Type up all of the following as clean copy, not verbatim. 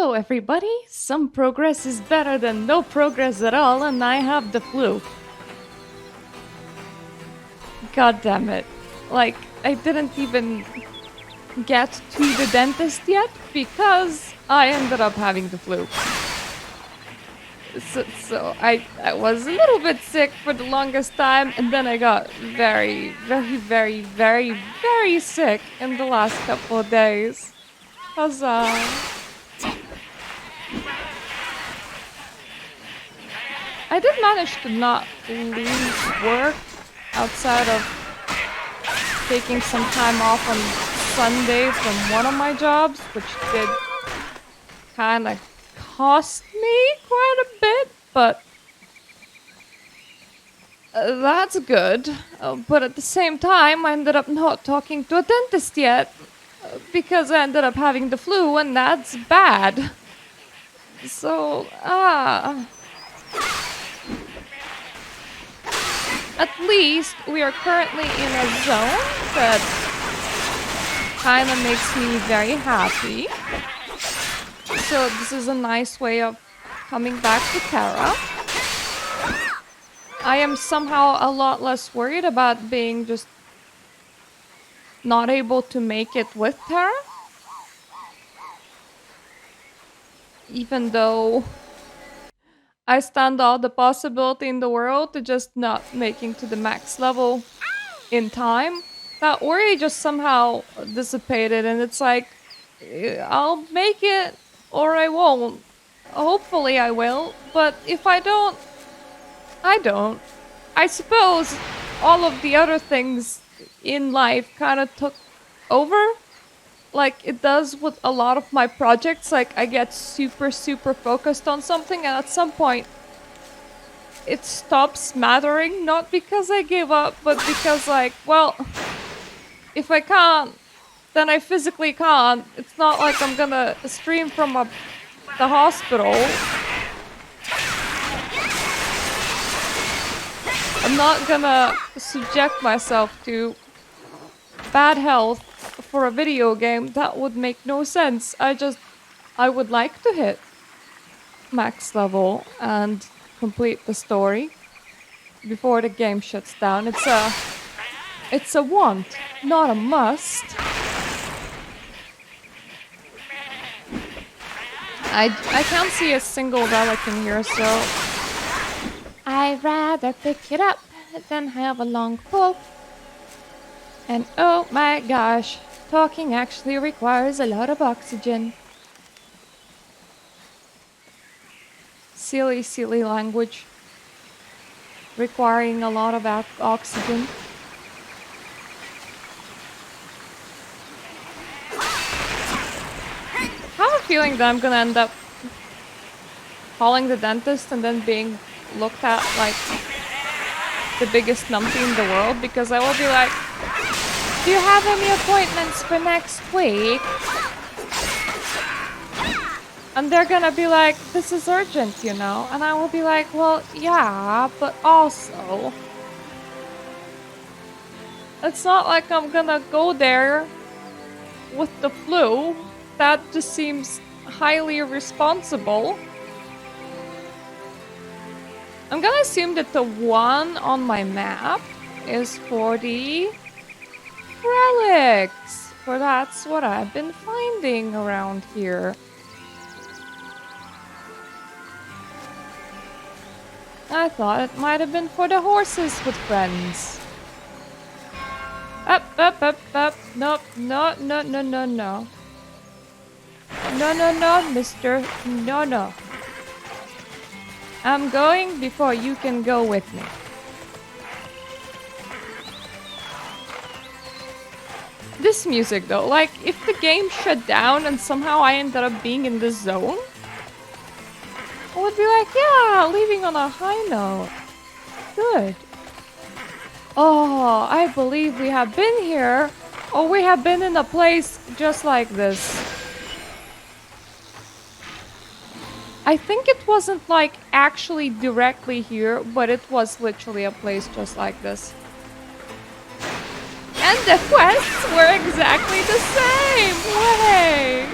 Hello, everybody! Some progress is better than no progress at all, and I have the flu. God damn it. Like, I didn't even get to the dentist yet because I ended up having the flu. So I was a little bit sick for the longest time, and then I got very sick in the last couple of days. Huzzah! I did manage to not lose work outside of taking some time off on Sunday from one of my jobs, which did kind of cost me quite a bit, but that's good. But at the same time, I ended up not talking to a dentist yet because I ended up having the flu, and that's bad. So, at least we are currently in a zone that kind of makes me very happy. So this is a nice way of coming back to Tera. I am somehow a lot less worried about being just not able to make it with Tera. Even though I stand all the possibility in the world to just not making to the max level in time. That worry just somehow dissipated, and it's like, I'll make it or I won't. Hopefully I will, but if I don't, I don't. I suppose all of the other things in life kind of took over. Like it does with a lot of my projects. Like I get super focused on something, and at some point it stops mattering, not because I gave up, but because like, well, if I can't, then I physically can't. It's not like I'm gonna stream from the hospital. I'm not gonna subject myself to bad health for a video game. That would make no sense. I would like to hit max level and complete the story before the game shuts down. It's a want, not a must. I can't see a single relic in here, so I'd rather pick it up than have a long pull. And oh my gosh, talking actually requires a lot of oxygen. Silly language. Requiring a lot of oxygen. I have a feeling that I'm gonna end up calling the dentist and then being looked at like the biggest numpty in the world, because I will be like, do you have any appointments for next week? And they're gonna be like, this is urgent, you know? And I will be like, well, yeah, but also, it's not like I'm gonna go there with the flu. That just seems highly irresponsible. I'm gonna assume that the one on my map is for the relics, for that's what I've been finding around here. I thought it might have been for the horses with friends. Up. Nope, no. No, mister. No. I'm going before you can go with me. This music though, like if the game shut down and somehow I ended up being in this zone, I would be like, yeah, leaving on a high note. Good. Oh, I believe we have been here. Or we have been in a place just like this. I think it wasn't like actually directly here, but it was literally a place just like this. And the quests were exactly the same! Way!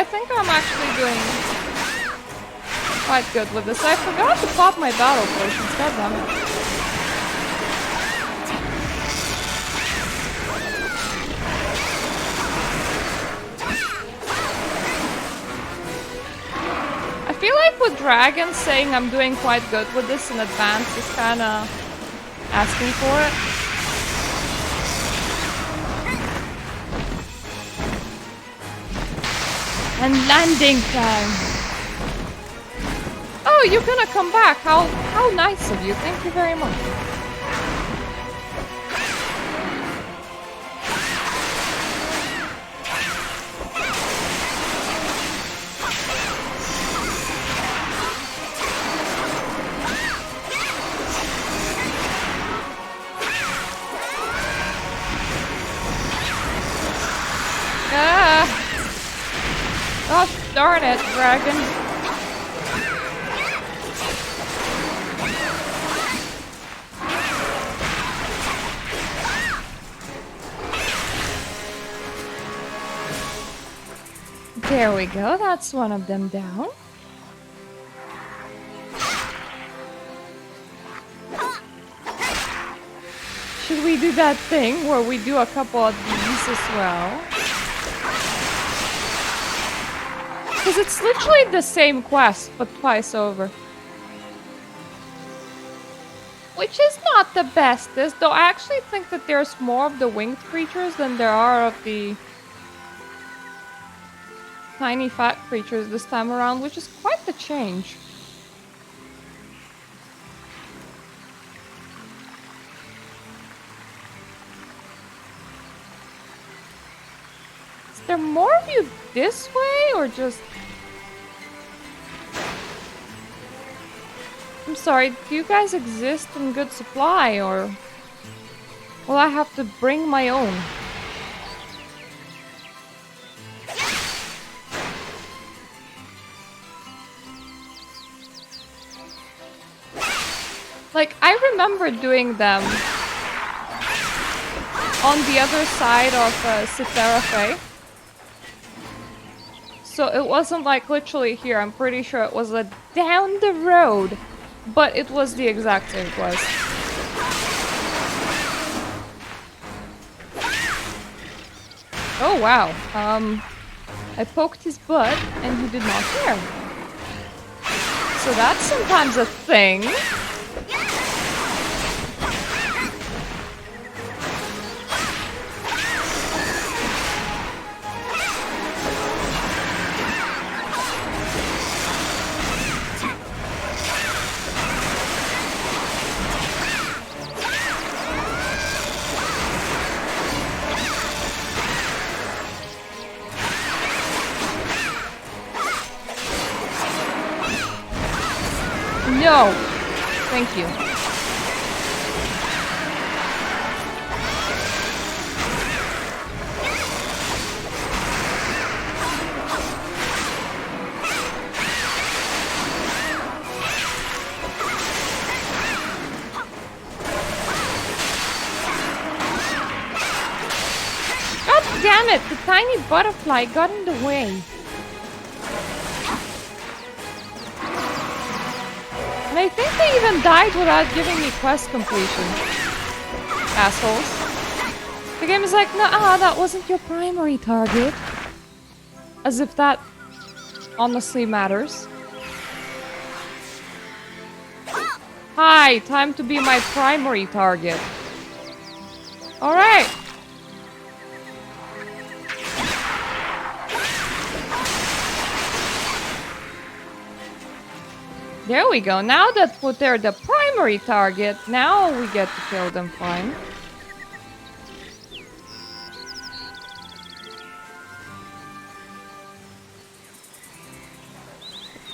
I think I'm actually doing quite good with this. I forgot to pop my battle potions, goddammit. I feel like with dragons saying I'm doing quite good with this in advance is kinda asking for it. And landing time! Oh, you're gonna come back! How nice of you, thank you very much. Gosh darn it, dragon. There we go, that's one of them down. Should we do that thing where we do a couple of these as well? Because it's literally the same quest, but twice over. Which is not the bestest, though I actually think that there's more of the winged creatures than there are of the tiny fat creatures this time around, which is quite the change. Is there more of you this way, or just... I'm sorry, do you guys exist in good supply, or will I have to bring my own? Like, I remember doing them on the other side of Tera. So it wasn't like literally here, I'm pretty sure it was down the road. But it was the exact same quest. Oh wow. I poked his butt and he did not care. So that's sometimes a thing. No! Thank you. God damn it! The tiny butterfly got in the way. And I think they even died without giving me quest completion. Assholes. The game is like, nah, that wasn't your primary target. As if that honestly matters. Hi, time to be my primary target. Alright. There we go. Now that they're the primary target, now we get to kill them fine.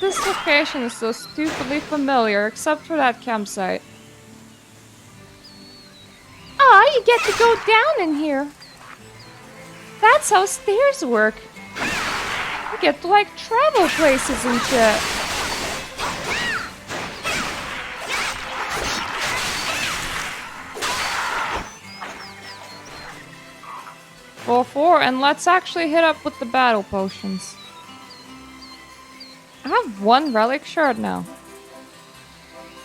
This location is so stupidly familiar, except for that campsite. Ah, you get to go down in here. That's how stairs work. You get to, like, travel places and shit. Go for, and let's actually hit up with the battle potions. I have one relic shard now.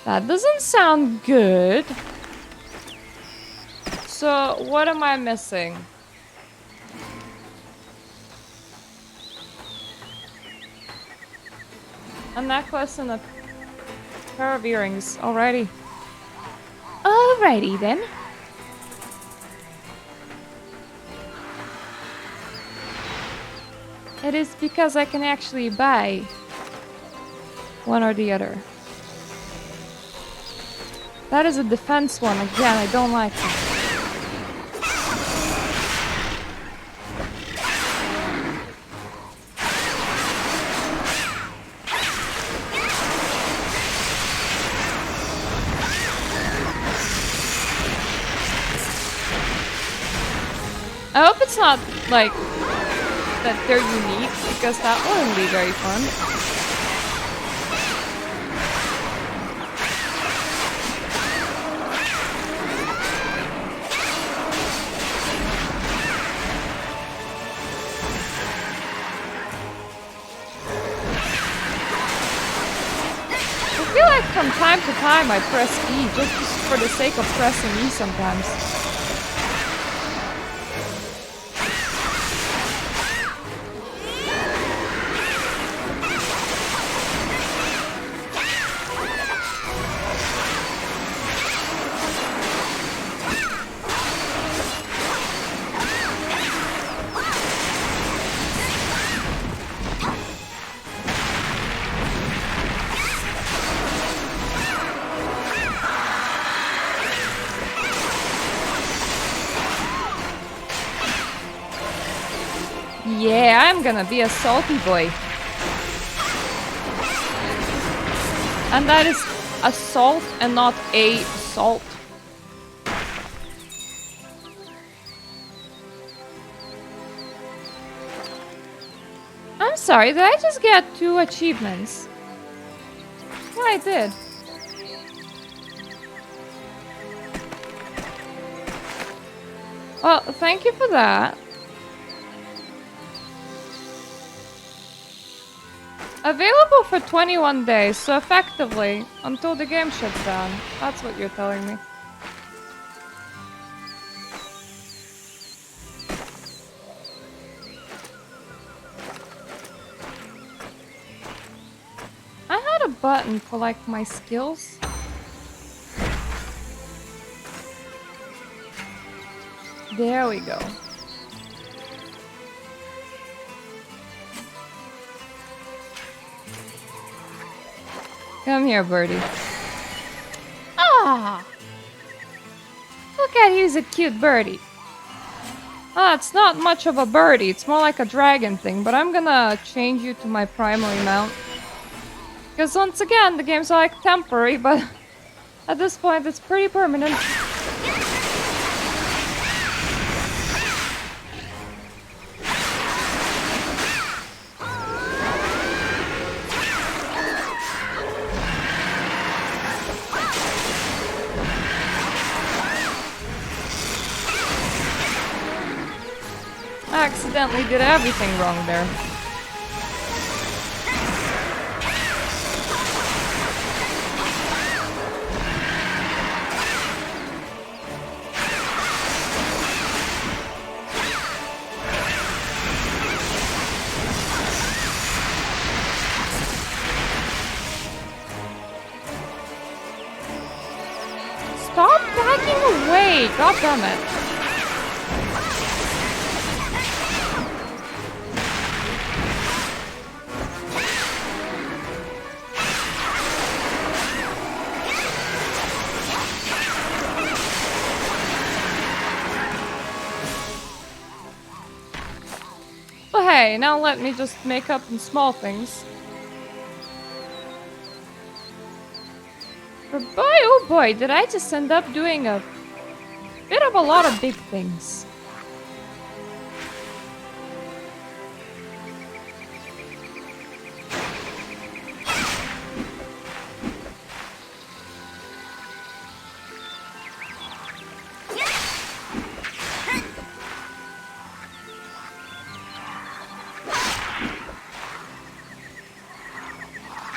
That doesn't sound good. So, what am I missing? A necklace and a pair of earrings. Alrighty. Alrighty then. It is because I can actually buy one or the other. That is a defense one. Again, I don't like it. I hope it's not, like, that they're unique, because that wouldn't be very fun. I feel like from time to time I press E just for the sake of pressing E sometimes. Yeah, I'm gonna be a salty boy. And that is assault and not a salt. I'm sorry, did I just get 2 achievements? Yeah, I did. Well, thank you for that. Available for 21 days, so effectively, until the game shuts down. That's what you're telling me. I had a button for, like, my skills. There we go. Come here, birdie. Ah! Look at he's a cute birdie. Ah, it's not much of a birdie. It's more like a dragon thing, but I'm gonna change you to my primary mount. Because once again, the games are like temporary, but at this point it's pretty permanent. I accidentally did everything wrong there. Stop backing away! God damn it. But hey, now let me just make up in small things. But boy, oh boy, did I just end up doing a bit of a lot of big things.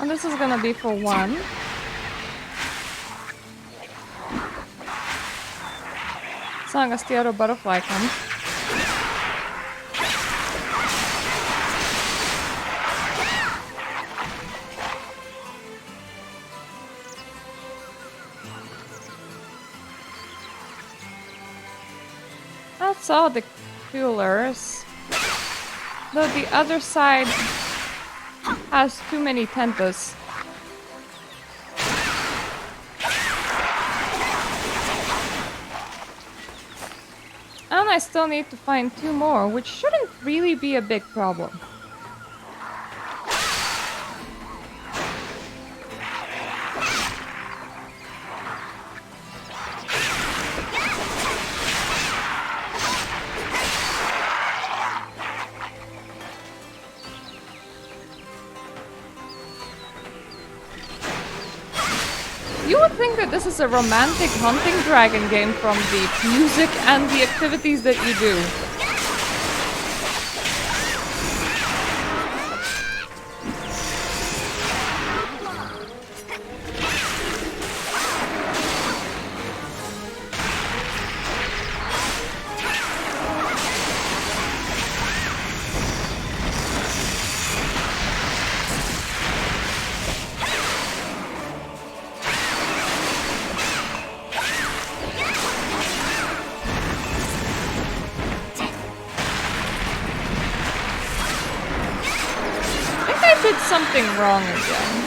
And this is gonna be for one. As long as the other butterfly comes. That's all the coolers. Though the other side has too many tentas. And I still need to find two more, which shouldn't really be a big problem. You would think that this is a romantic hunting dragon game from the music and the activities that you do. Did something wrong again.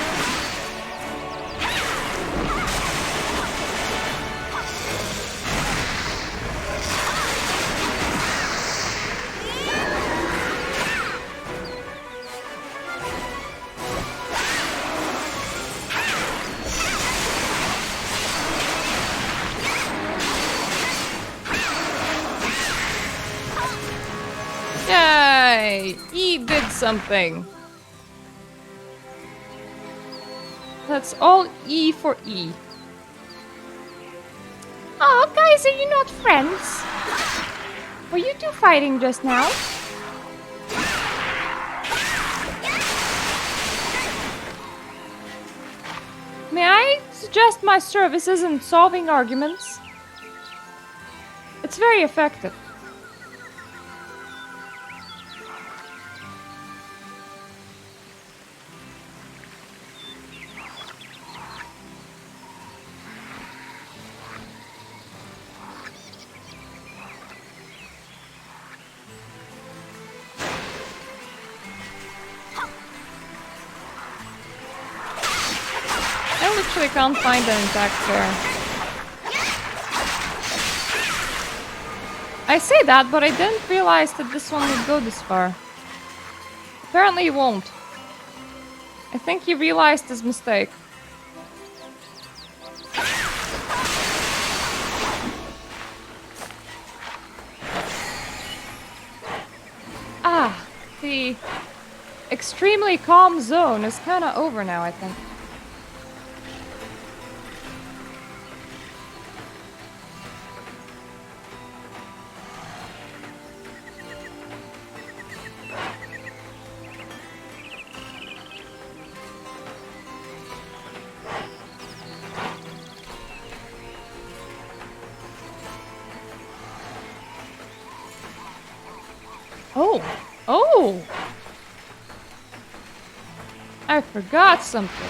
Yay! E did something. That's all E for E. Oh, guys, are you not friends? Were you two fighting just now? May I suggest my services in solving arguments? It's very effective. I literally can't find an intact pair. I say that, but I didn't realize that this one would go this far. Apparently he won't. I think he realized his mistake. Ah, the extremely calm zone is kind of over now, I think. Oh! Oh! I forgot something.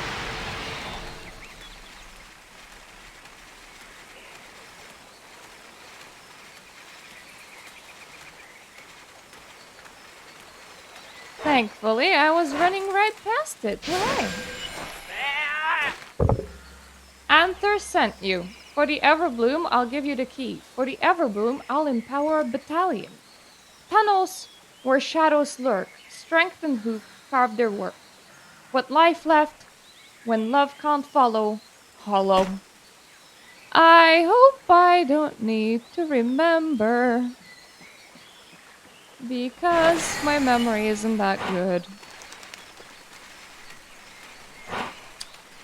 Thankfully, I was running right past it. Hooray! Anther sent you. For the Everbloom, I'll give you the key. For the Everbloom, I'll empower a battalion. Tunnels where shadows lurk, strength and hoof carve their work. What life left, when love can't follow, hollow. I hope I don't need to remember, because my memory isn't that good.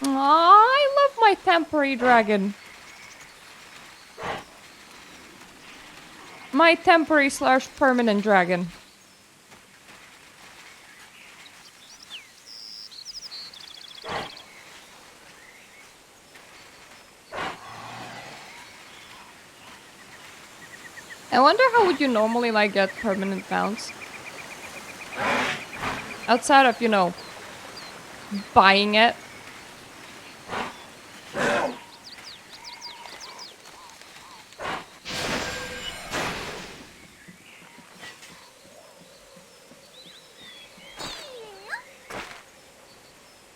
Aw, I love my temporary dragon. My temporary / permanent dragon. I wonder how would you normally like get permanent mounts outside of, buying it.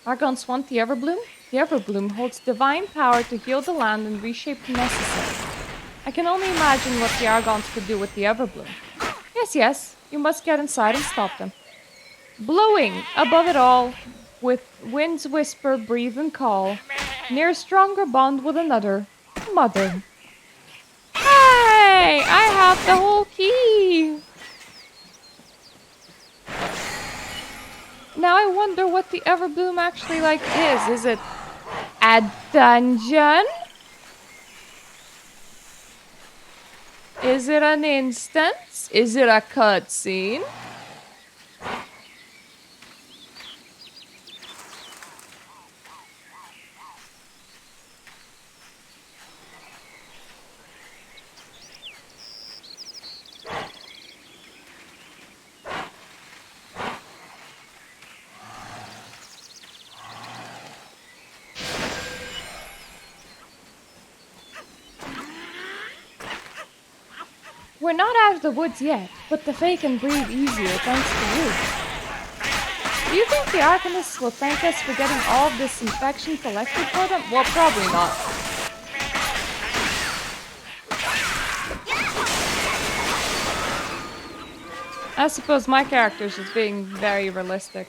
Argons want the Everbloom? The Everbloom holds divine power to heal the land and reshape the necessary. I can only imagine what the Argons could do with the Everbloom. Yes, yes, you must get inside and stop them. Blowing above it all, with winds whisper, breathe and call, near stronger bond with another, mother. Hey, I have the whole key! Now I wonder what the Everbloom actually like is. Is it a dungeon? Is it an instance? Is it a cutscene? We're not out of the woods yet, but the Fae can breathe easier thanks to you. Do you think the Arcanists will thank us for getting all of this infection collected for them? Well, probably not. I suppose my character is just being very realistic.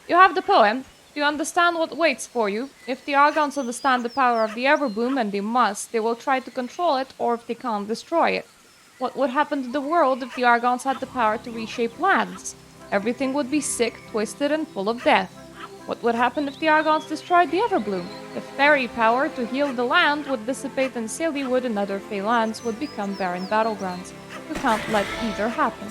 You have the poem. Do you understand what waits for you? If the Argons understand the power of the Everbloom, and they must, they will try to control it, or if they can't, destroy it. What would happen to the world if the Argons had the power to reshape lands? Everything would be sick, twisted, and full of death. What would happen if the Argons destroyed the Everbloom? The fairy power to heal the land would dissipate and Saillywood and other Fey lands would become barren battlegrounds. We can't let either happen.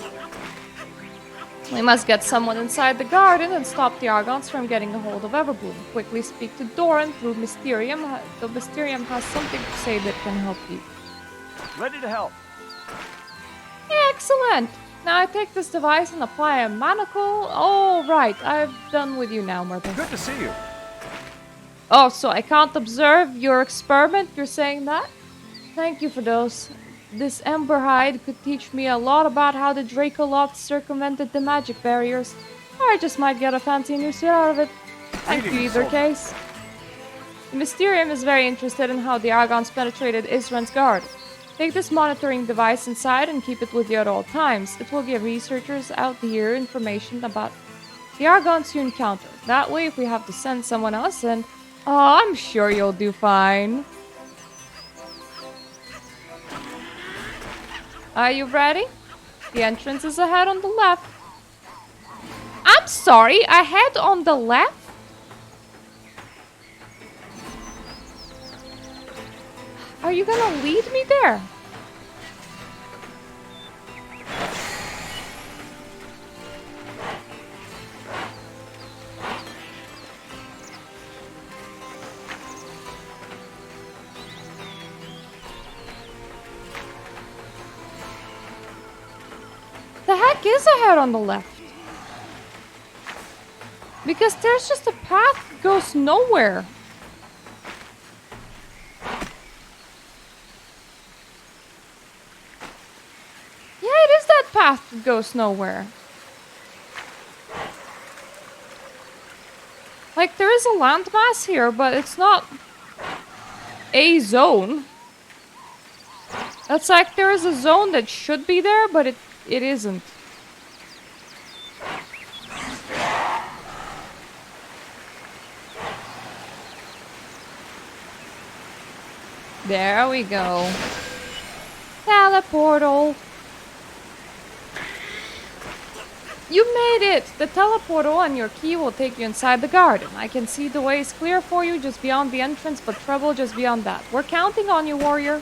We must get someone inside the garden and stop the Argons from getting a hold of Everbloom. Quickly speak to Doran through Mysterium. The Mysterium has something to say that can help you. Ready to help. Excellent! Now I take this device and apply a manacle. Oh, right. I'm done with you now, Murder. Good to see you. Oh, so I can't observe your experiment? You're saying that? Thank you for those. This Ember Hide could teach me a lot about how the Dracolots circumvented the magic barriers. Or I just might get a fancy new suit out of it. Thank you either case. The Mysterium is very interested in how the Argons penetrated Isran's guard. Take this monitoring device inside and keep it with you at all times. It will give researchers out here information about the Argons you encounter. That way, if we have to send someone else in, oh, I'm sure you'll do fine. Are you ready? The entrance is ahead on the left. I'm sorry, ahead on the left? Are you gonna lead me there? The heck is ahead on the left? Because there's just a path that goes nowhere. Yeah, it is that path that goes nowhere. Like, there is a landmass here, but it's not a zone. It's like there is a zone that should be there, but it isn't. There we go. Teleportal. You made it! The teleportal and your key will take you inside the garden. I can see the way is clear for you just beyond the entrance, but trouble just beyond that. We're counting on you, warrior.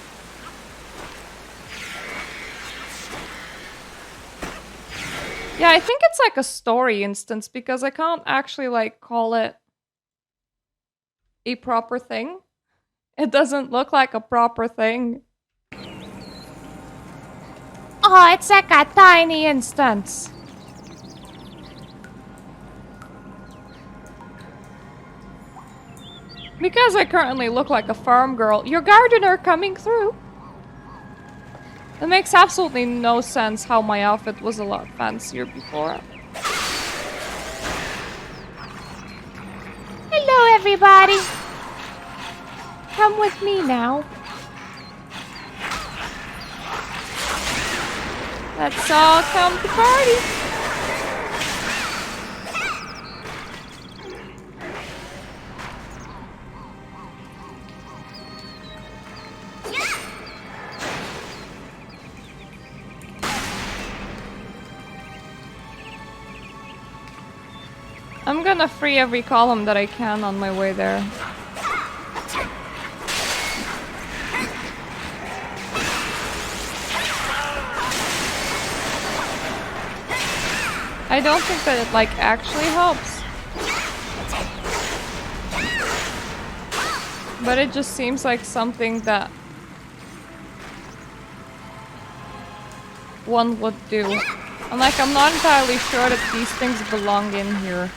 Yeah, I think it's like a story instance because I can't actually like call it a proper thing. It doesn't look like a proper thing. Oh, it's like a tiny instance. Because I currently look like a farm girl, your gardener coming through. It makes absolutely no sense how my outfit was a lot fancier before. Hello, everybody. Come with me now. Let's all come to party. I'm gonna free every column that I can on my way there. I don't think that it, like, actually helps. But it just seems like something that one would do. And, like, I'm not entirely sure that these things belong in here.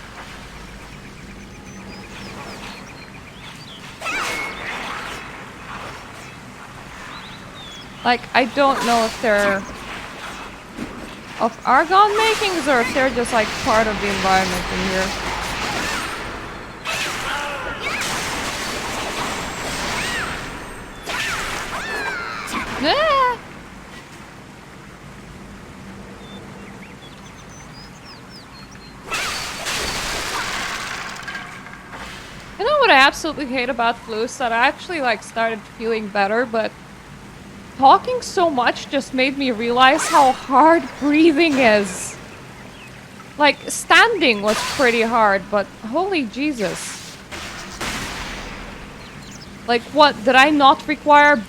Like, I don't know if they're of argon makings or if they're just like part of the environment in here. Ah! You know what I absolutely hate about flu is that I actually like started feeling better, but talking so much just made me realize how hard breathing is. Like, standing was pretty hard, but holy Jesus. Like, what? Did I not require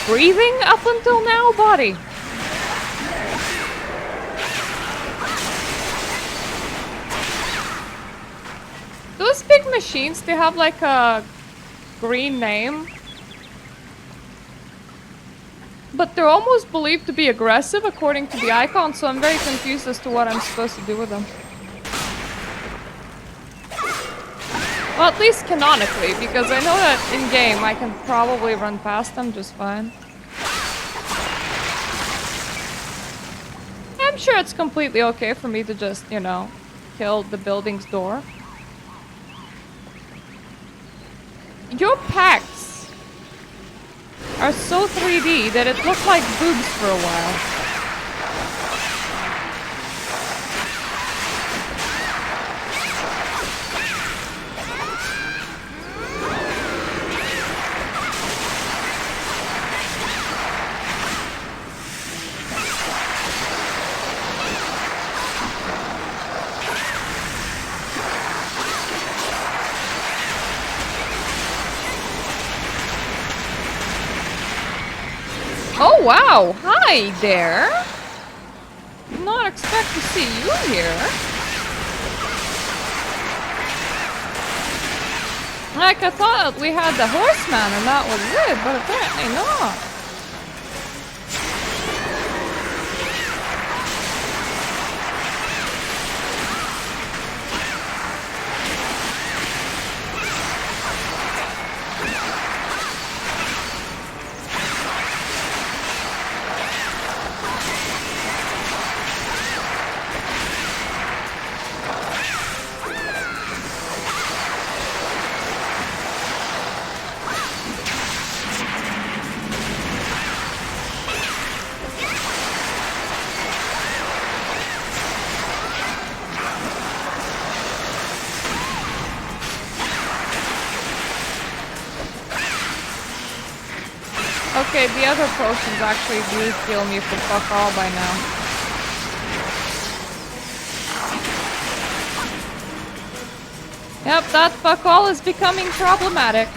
breathing up until now, buddy? Those big machines, they have like a green name. But they're almost believed to be aggressive according to the icon, so I'm very confused as to what I'm supposed to do with them. Well, at least canonically, because I know that in-game I can probably run past them just fine. I'm sure it's completely okay for me to just, you know, kill the building's door. Your packs are so 3D that it looked like boobs for a while. Oh wow! Hi there! Did not expect to see you here. Like, I thought we had the horseman and that was it, but apparently not. Okay, the other potions actually do heal me for fuck all by now. Yep, that fuck all is becoming problematic.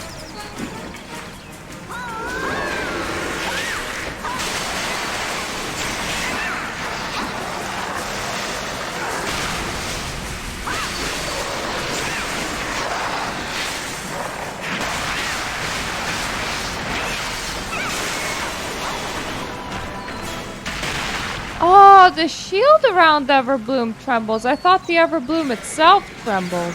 Oh, the shield around Everbloom trembles. I thought the Everbloom itself trembled.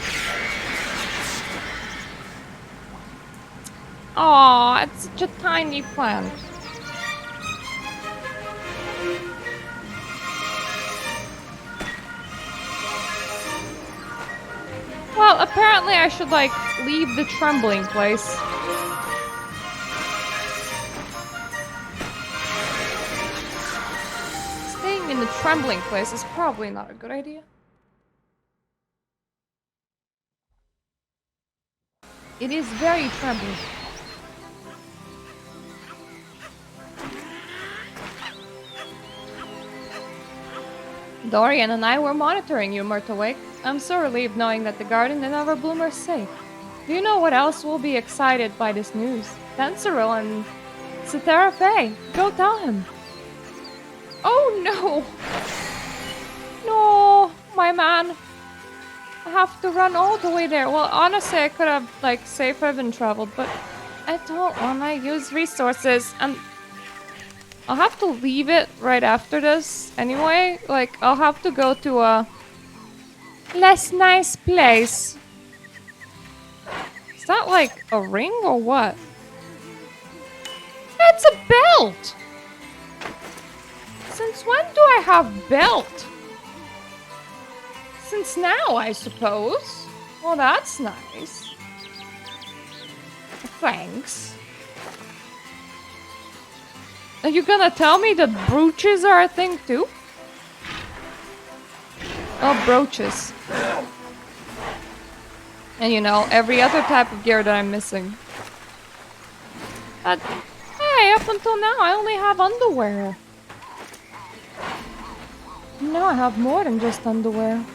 Aw, it's such a tiny plant. Well, apparently I should, like, leave the trembling place. Staying in the trembling place is probably not a good idea. It is very trembling. Dorian and I were monitoring you, Myrtlewake. I'm so relieved knowing that the garden and Everbloom are safe. Do you know what else will be excited by this news? Tensoril and Tera. Go tell him. Oh no! No, my man. I have to run all the way there. Well, honestly, I could have, like, safe haven traveled, but I don't want to use resources, and I'll have to leave it right after this anyway. Like, I'll have to go to a less nice place. Is that like a ring or what? It's a belt! Since when do I have belt? Since now, I suppose. Well, that's nice. Thanks. Are you gonna tell me that brooches are a thing too? Oh, brooches. And you know, every other type of gear that I'm missing. But, hey, up until now, I only have underwear. No, I have more than just underwear.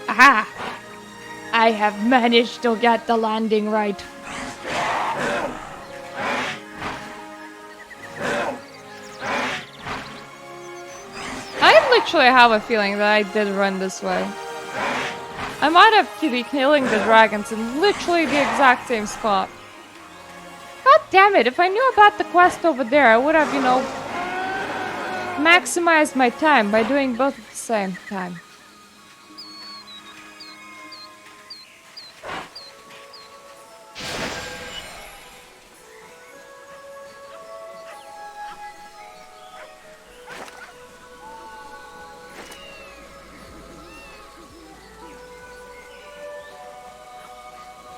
Aha! I have managed to get the landing right. I literally have a feeling that I did run this way. I might have to be killing the dragons in literally the exact same spot. God damn it, if I knew about the quest over there, I would have, you know, maximized my time by doing both at the same time.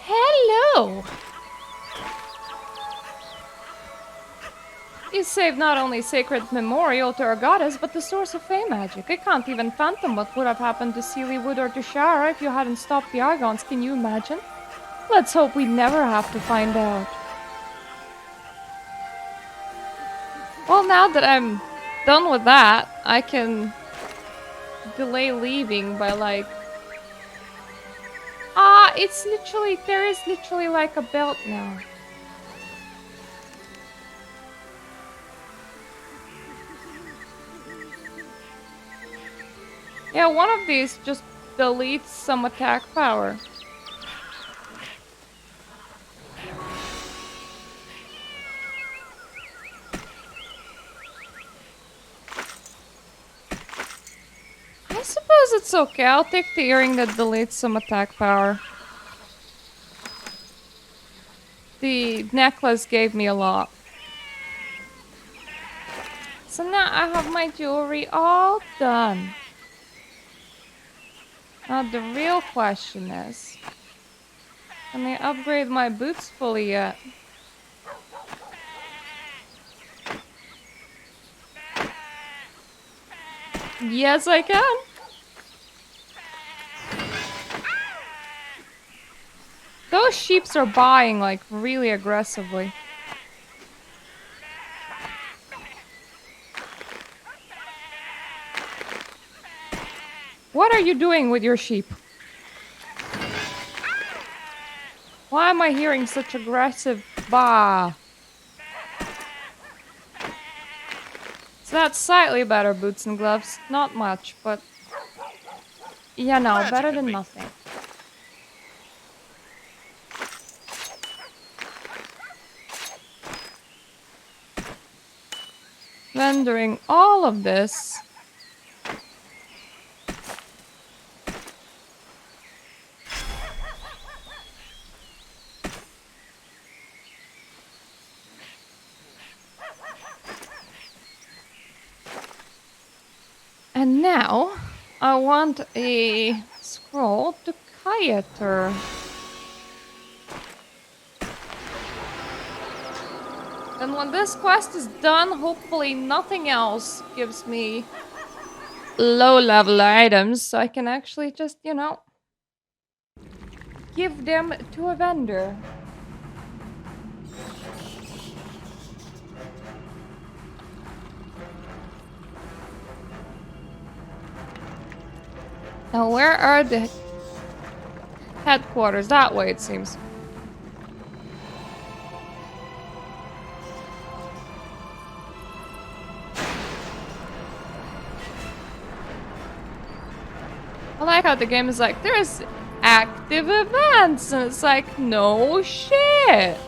Hello! You saved not only sacred memorial to our goddess, but the source of fey magic. I can't even fathom what would have happened to Sealywood or to Shara if you hadn't stopped the Argons. Can you imagine? Let's hope we never have to find out. Well, now that I'm done with that, I can delay leaving by like... Ah, it's literally... There is literally like a belt now. Yeah, one of these just deletes some attack power. I suppose it's okay. I'll take the earring that deletes some attack power. The necklace gave me a lot. So now I have my jewelry all done. Now the real question is, can I upgrade my boots fully yet? Yes, I can. Those sheeps are buying like really aggressively. What are you doing with your sheep? Why am I hearing such aggressive baa? So that's slightly better boots and gloves. Not much, but yeah, no, Glad you better could than make nothing. Rendering all of this. And now I want a scroll to quieter. And when this quest is done, hopefully nothing else gives me low level items, so I can actually just, give them to a vendor. Now, where are the headquarters? That way, it seems. I like how the game is like, there's active events, and it's like, no shit.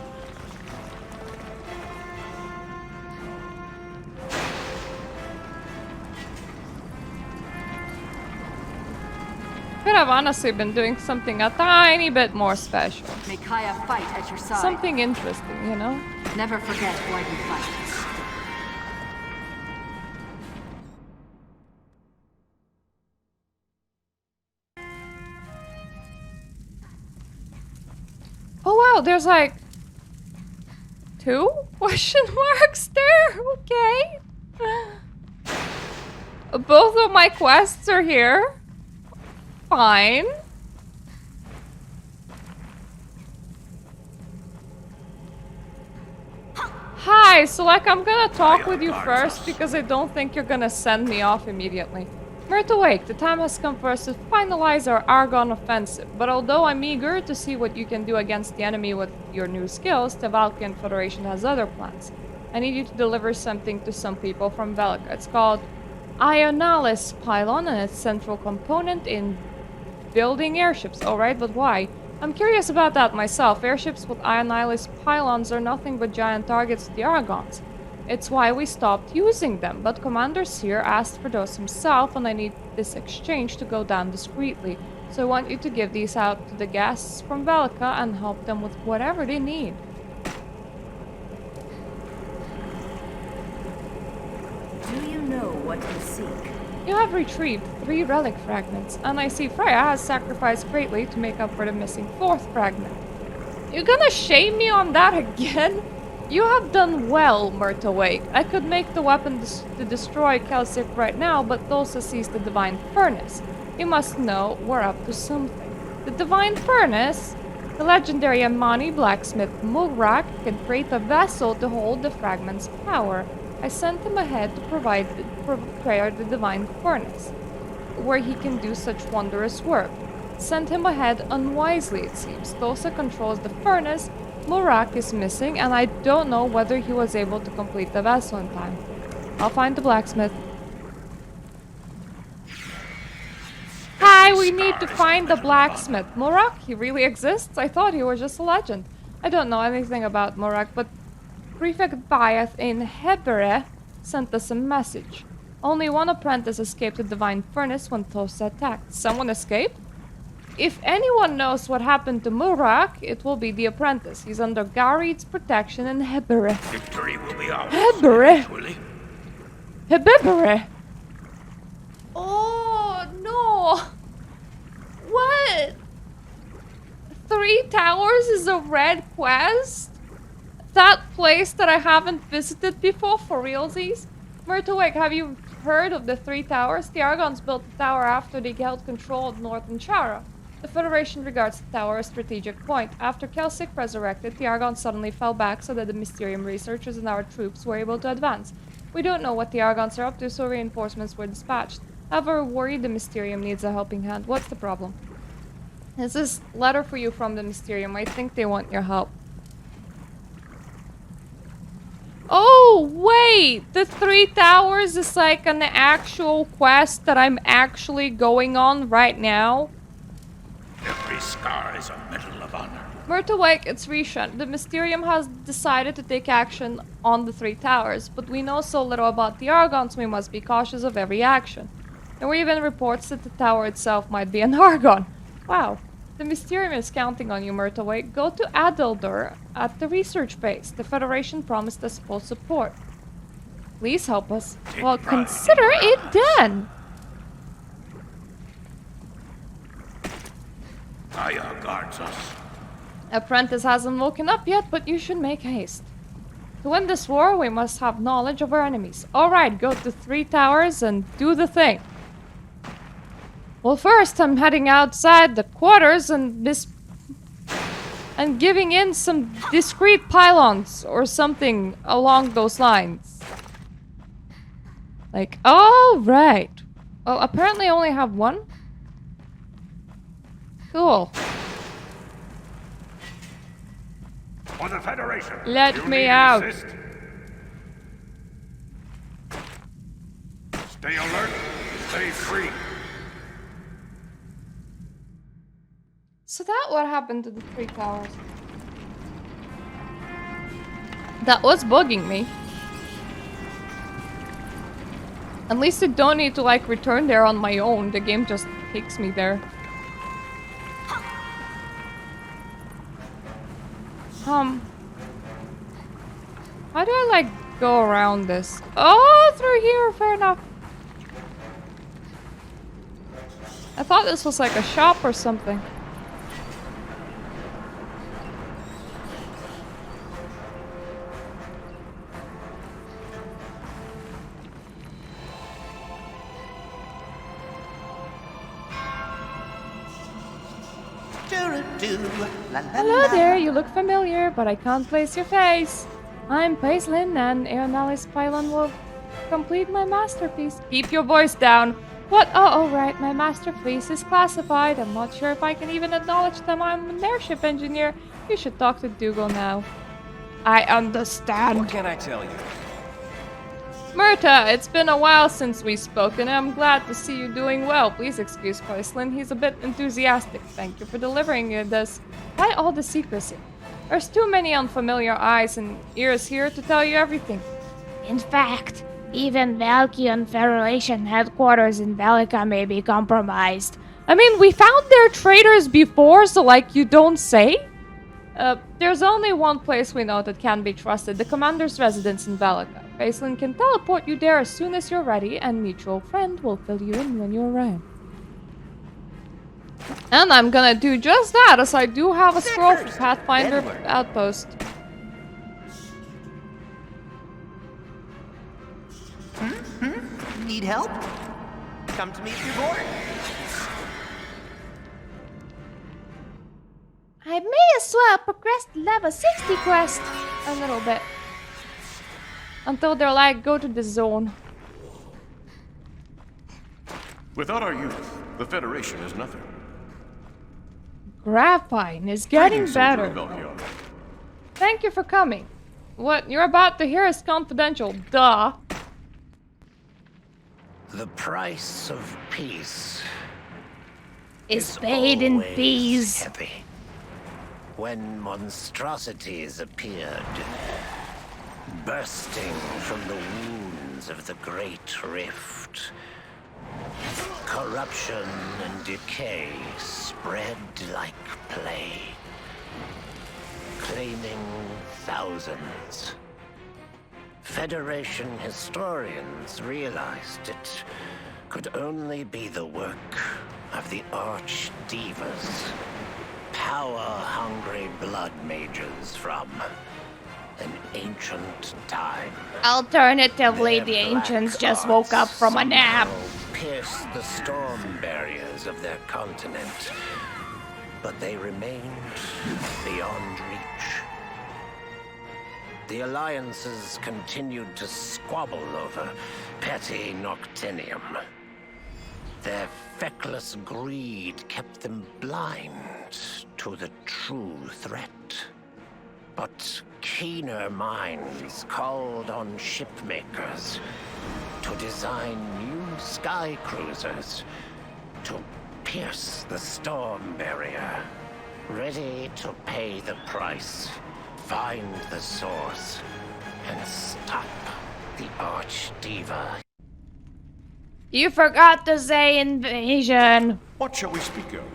Could have honestly been doing something a tiny bit more special. May Kaya fight at your side. Something interesting, you know? Never forget why you fight. Oh wow, there's like 2 question marks there? Okay. Both of my quests are here. Fine. Hi, so like I'm gonna talk with you first because I don't think you're gonna send me off immediately. Mirth awake, the time has come for us to finalize our Argon offensive, but although I'm eager to see what you can do against the enemy with your new skills, the Valkyrian Federation has other plans. I need you to deliver something to some people from Velka. It's called Ionalis Pylon and its central component in building airships. Alright, but why? I'm curious about that myself. Airships with Ionalis pylons are nothing but giant targets to the Argons. It's why we stopped using them, but Commander Seer asked for those himself, and I need this exchange to go down discreetly. So I want you to give these out to the guests from Velka and help them with whatever they need. Do you know what you seek? You have retrieved 3 relic fragments, and I see Freya has sacrificed greatly to make up for the missing 4th fragment. You gonna shame me on that again? You have done well, Mirth awake. I could make the weapon to destroy Kelsik right now, but Thulsa sees the Divine Furnace. You must know we're up to something. The Divine Furnace? The legendary Amani blacksmith Mugrak can create a vessel to hold the fragment's power. I sent him ahead to prepare the Divine Furnace, where he can do such wondrous work. Sent him ahead unwisely, it seems. Thulsa controls the furnace, Murak is missing, and I don't know whether he was able to complete the vessel in time. I'll find the blacksmith. Hi, we need to find the blacksmith. Murak, he really exists? I thought he was just a legend. I don't know anything about Murak, but Prefect Bayath in Hebere sent us a message. Only one apprentice escaped the Divine Furnace when Thulsa attacked. Someone escaped? If anyone knows what happened to Murak, it will be the apprentice. He's under Garid's protection in Hebere. Victory will be ours. Hebere! Surely. Hebere! Oh, no! What? 3 Towers is a red quest? That place that I haven't visited before, for realsies? Mirtawake, have you heard of the 3 Towers? The Argons built the tower after they held control of Northern Chara. The Federation regards the tower as a strategic point. After Kelsik resurrected, the Argons suddenly fell back so that the Mysterium researchers and our troops were able to advance. We don't know what the Argons are up to, so reinforcements were dispatched. However, worried the Mysterium needs a helping hand. What's the problem? This is a letter for you from the Mysterium. I think they want your help. Oh, wait! The Three Towers is like an actual quest that I'm actually going on right now. Every scar is a medal of honor. Myrtle Wake, it's Rishan. The Mysterium has decided to take action on the Three Towers, but we know so little about the Argons we must be cautious of every action. There were even reports that the tower itself might be an Argon. Wow. The Mysterium is counting on you, Myrtle Wake. Go to Adeldur at the research base. The Federation promised us full support. Please help us. Well, consider it done. Aya guards us. Apprentice hasn't woken up yet, but you should make haste. To win this war, we must have knowledge of our enemies. Alright, go to Three Towers and do the thing. Well, first, I'm heading outside the quarters and giving in some discreet pylons or something along those lines. Like, alright. Well, apparently I only have one. Cool. For the Federation. Let You me need out. assist? Stay alert. Stay free. So that what happened to the Three Towers? That was bugging me. At least I don't need to like return there on my own. The game just takes me there. How do I like go around this? Oh, through here, fair enough. I thought this was like a shop or something. Hello there, you look familiar, but I can't place your face. I'm Paislin, and Aeonalis Pylon will complete my masterpiece. Keep your voice down. What? Oh, right, my masterpiece is classified. I'm not sure if I can even acknowledge them. I'm an airship engineer. You should talk to Dougal now. I understand. What can I tell you? Myrta, it's been a while since we spoke, and I'm glad to see you doing well. Please excuse Paislin, he's a bit enthusiastic. Thank you for delivering this. Why all the secrecy? There's too many unfamiliar eyes and ears here to tell you everything. In fact, even Valkyrian Federation headquarters in Bellica may be compromised. I mean, we found their traitors before, so like, you don't say? There's only one place we know that can be trusted, the commander's residence in Bellica. Paislin can teleport you there as soon as you're ready, and mutual friend will fill you in when you arrive. And I'm gonna do just that, as I do have a scroll for Pathfinder Outpost. Need help? Come to me if you're bored. I may as well progress the level 60 quest. A little bit. Until they're like, go to the zone. Without our youth, the Federation is nothing. Graphine is getting Greetings, soldier of better. Valkyr. Thank you for coming. What you're about to hear is confidential, duh. The price of peace Is paid in always peas. heavy. When monstrosities appeared, bursting from the wounds of the Great Rift, corruption and decay spread like plague, claiming thousands. Federation historians realized it could only be the work of the archdivas, power-hungry blood mages from an ancient time. Alternatively, Their the black ancients just woke up from a nap. somehow pierced the storm barriers of their continent, but they remained beyond reach. The alliances continued to squabble over petty noctinium. Their feckless greed kept them blind to the true threat. But keener minds called on shipmakers to design new sky cruisers to pierce the storm barrier, ready to pay the price, find the source, and stop the Archdiva. You forgot to say invasion. What shall we speak of?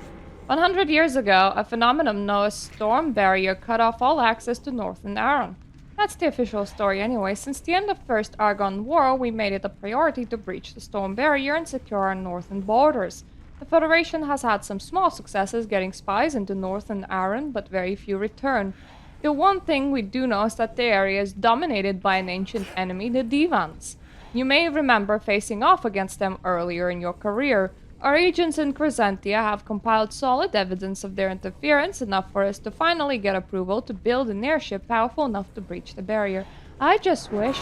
100 years ago, a phenomenon known as storm barrier cut off all access to northern Aran. That's the official story anyway. Since the end of First Argon War, we made it a priority to breach the storm barrier and secure our northern borders. The Federation has had some small successes getting spies into northern Aran, but very few return. The one thing we do know is that the area is dominated by an ancient enemy, the Divans. You may remember facing off against them earlier in your career. Our agents in Crescentia have compiled solid evidence of their interference, enough for us to finally get approval to build an airship powerful enough to breach the barrier. I just wish...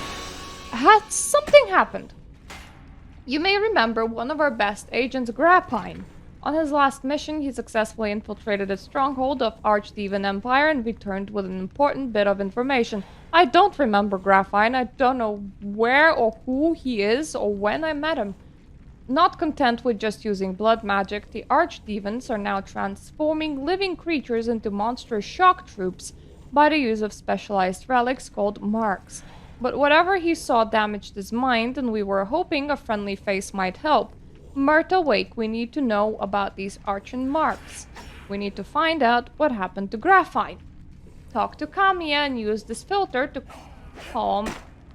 had something happened. You may remember one of our best agents, Grappine. On his last mission, he successfully infiltrated a stronghold of Archdevan Empire and returned with an important bit of information. I don't remember Graphine. I don't know where or who he is or when I met him. Not content with just using blood magic, the Archdevans are now transforming living creatures into monstrous shock troops by the use of specialized relics called marks. But whatever he saw damaged his mind, and we were hoping a friendly face might help. Myrta Wake, we need to know about these Archon marks. We need to find out what happened to Graphine. Talk to Kamiya and use this filter to calm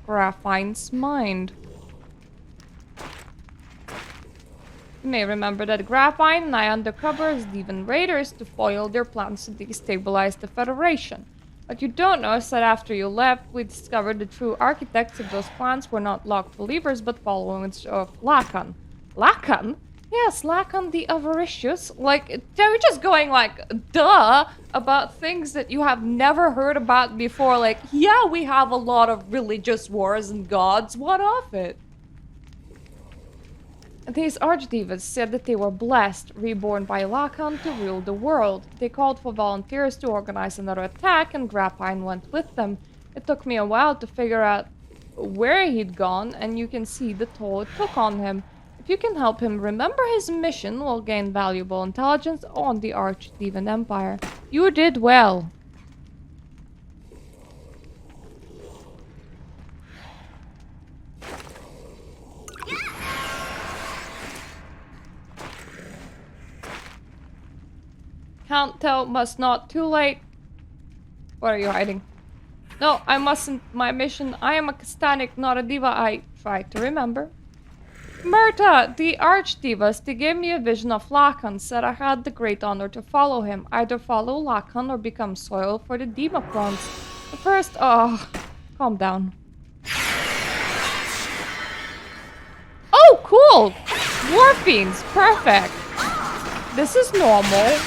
Graphine's mind. You may remember that Graphine and I undercover as Devan Raiders to foil their plans to destabilize the Federation. What you don't know is that after you left, we discovered the true architects of those plans were not locked believers but followers of Lacan. Lacan? Yes, Lacan the Avaricious. Like, they're just going like, duh, about things that you have never heard about before. Like, yeah, we have a lot of religious wars and gods. What of it? These archdivas said that they were blessed, reborn by Lacan to rule the world. They called for volunteers to organize another attack, and Grappine went with them. It took me a while to figure out where he'd gone, and you can see the toll it took on him. If you can help him remember his mission, we'll gain valuable intelligence on the Archdevan Empire. You did well. Can't tell, must not, too late. What are you hiding? No, I mustn't. My mission. I am a Castanic, not a diva. I try to remember. Myrta, the Archdivas, they gave me a vision of Lacan, said I had the great honor to follow him. Either follow Lacan or become soil for the Democrons. The first... oh, calm down. Oh, cool! War Fiends, perfect. This is normal.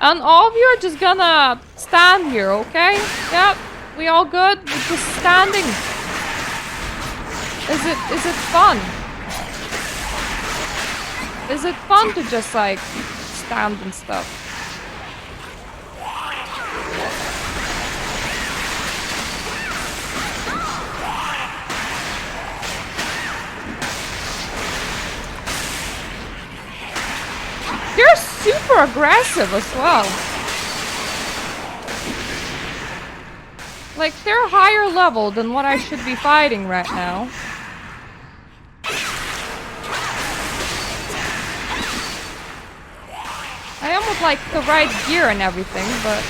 And all of you are just gonna stand here, okay? Yep, we all good? We're just standing. Is it fun? Is it fun to just like stand and stuff? They're super aggressive as well. Like, they're higher level than what I should be fighting right now. I am with, like, the right gear and everything, but...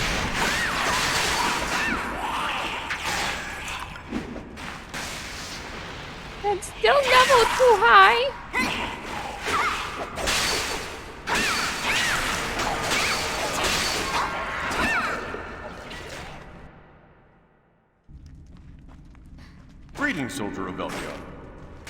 it's still level too high. Greetings, soldier of Velkia.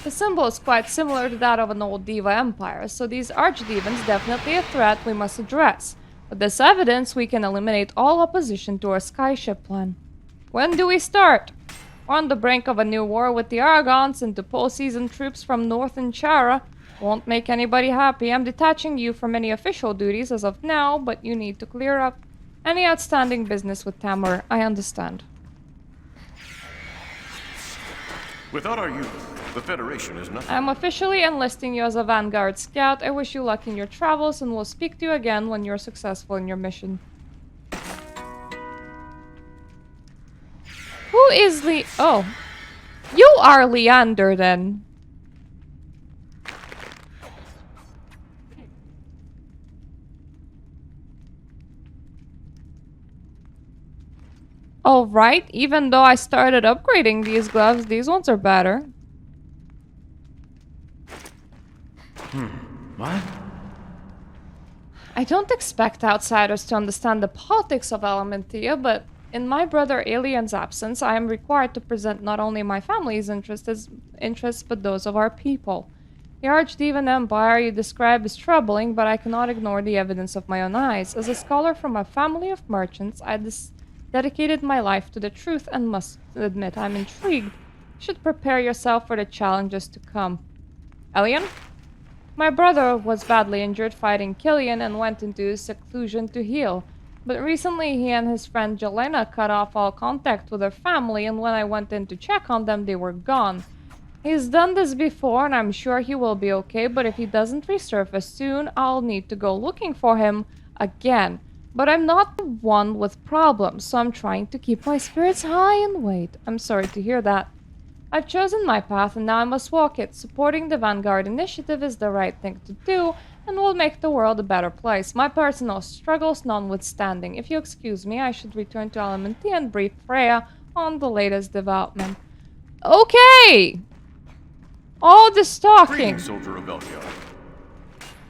The symbol is quite similar to that of an old Diva Empire, so these Archdevans definitely a threat we must address. With this evidence, we can eliminate all opposition to our skyship plan. When do we start? We're on the brink of a new war with the Argons, and to pull seasoned troops from northern Tera won't make anybody happy. I'm detaching you from any official duties as of now, but you need to clear up any outstanding business with Tamur. I understand. Without our youth, the Federation is nothing. I'm officially enlisting you as a Vanguard scout. I wish you luck in your travels and will speak to you again when you're successful in your mission. Who is Oh. You are Leander, then. Alright, even though I started upgrading these gloves, these ones are better. What? I don't expect outsiders to understand the politics of Elementia, but in my brother Alien's absence, I am required to present not only my family's interests, but those of our people. The Archdemon Empire you describe is troubling, but I cannot ignore the evidence of my own eyes. As a scholar from a family of merchants, I dedicated my life to the truth and must admit I'm intrigued. You should prepare yourself for the challenges to come. Alien? My brother was badly injured fighting Killian and went into seclusion to heal. But recently he and his friend Jelena cut off all contact with their family, and when I went in to check on them, they were gone. He's done this before and I'm sure he will be okay, but if he doesn't resurface soon, I'll need to go looking for him again. But I'm not the one with problems, so I'm trying to keep my spirits high and wait. I'm sorry to hear that. I've chosen my path and now I must walk it. Supporting the Vanguard initiative is the right thing to do and will make the world a better place. My personal struggles notwithstanding. If you excuse me, I should return to Elementia and brief Freya on the latest development. Okay! All this talking. Greetings, soldier of Elkia.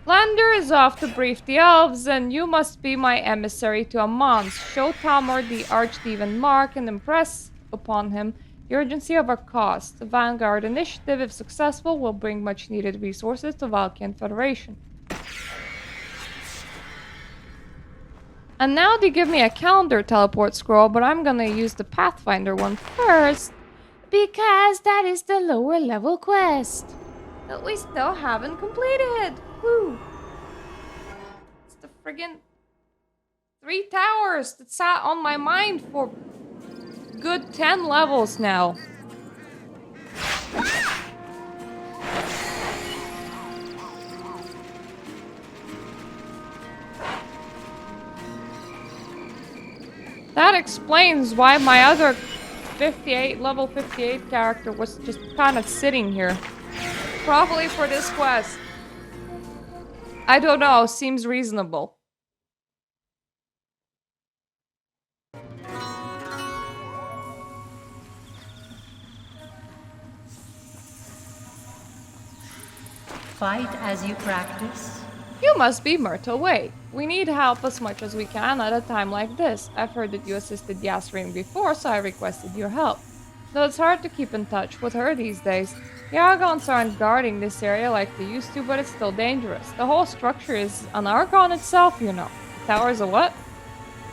Lander is off to brief the elves, and you must be my emissary to Amons. Show Tamor the Archdemon mark and impress upon him the urgency of our cause. The Vanguard initiative, if successful, will bring much needed resources to Valkian Federation. And now they give me a calendar teleport scroll, but I'm gonna use the Pathfinder one first, because that is the lower level quest that we still haven't completed. Woo! It's the friggin' 3 towers that sat on my mind for good 10 levels now. That explains why my other level 58 character was just kind of sitting here. Probably for this quest. I don't know, seems reasonable. Fight as you practice. You must be Myrtle Way. We need help as much as we can at a time like this. I've heard that you assisted Yasrin before, so I requested your help. Though it's hard to keep in touch with her these days. The Argons aren't guarding this area like they used to, but it's still dangerous. The whole structure is an Argon itself, you know. Towers of what?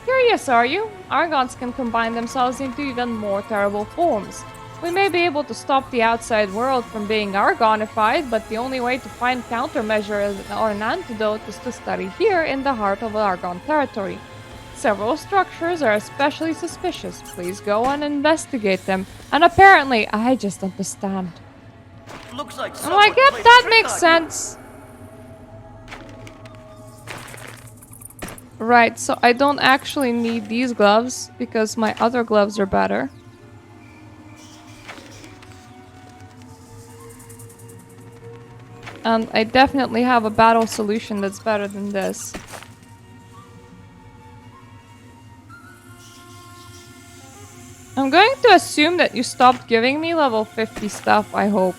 Curious, are you? Argons can combine themselves into even more terrible forms. We may be able to stop the outside world from being Argonified, but the only way to find countermeasures or an antidote is to study here in the heart of Argon territory. Several structures are especially suspicious. Please go and investigate them. And apparently, I just understand. Looks like Oh, I get that makes sense. Right, so I don't actually need these gloves because my other gloves are better. And I definitely have a battle solution that's better than this. I'm going to assume that you stopped giving me level 50 stuff, I hope.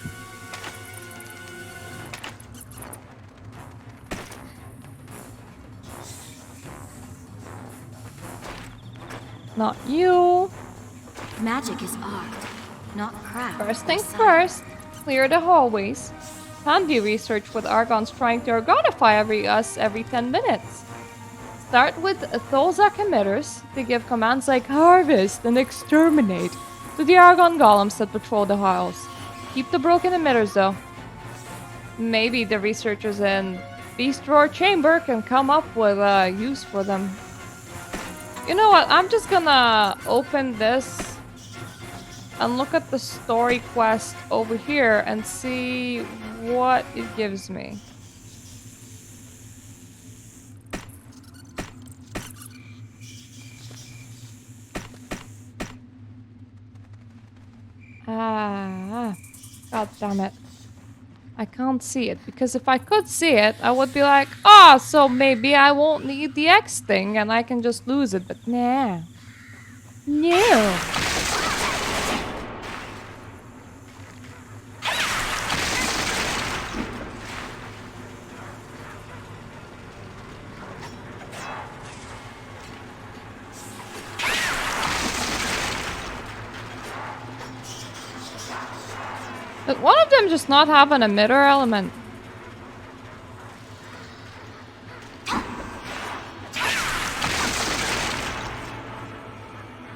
Not you. Magic is art, not craft. First or things science. first, clear the hallways. Handy research with Argons trying to Argonify us every 10 minutes. Start with Tholzak emitters. They give commands like harvest and exterminate to the Argon golems that patrol the halls. Keep the broken emitters though. Maybe the researchers in Beast Roar Chamber can come up with a use for them. You know what? I'm just gonna open this and look at the story quest over here and see what it gives me. Ah, god damn it. I can't see it, because if I could see it, I would be like, oh, so maybe I won't need the X thing and I can just lose it, but nah. No. But one of them just not have an emitter element.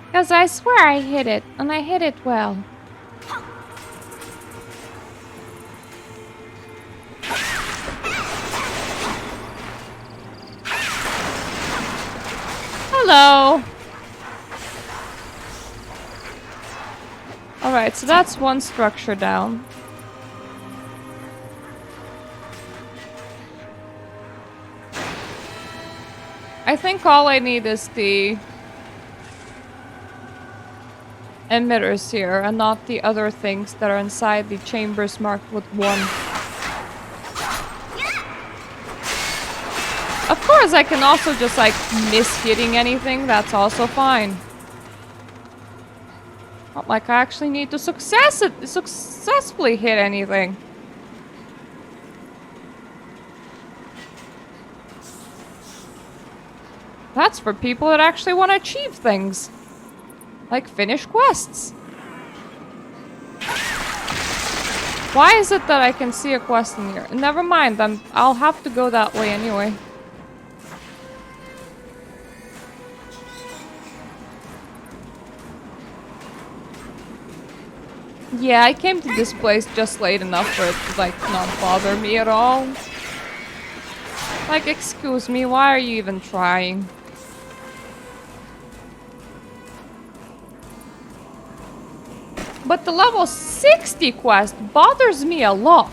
Because I swear I hit it, and I hit it well. Hello! Alright, so that's one structure down. I think all I need is the emitters here, and not the other things that are inside the chambers marked with 1. Of course, I can also just, like, miss hitting anything. That's also fine. Not like I actually need to successfully hit anything. That's for people that actually want to achieve things. Like finish quests. Why is it that I can see a quest in here? Never mind, I'll have to go that way anyway. Yeah, I came to this place just late enough for it to, like, not bother me at all. Like, excuse me, why are you even trying? But the level 60 quest bothers me a lot.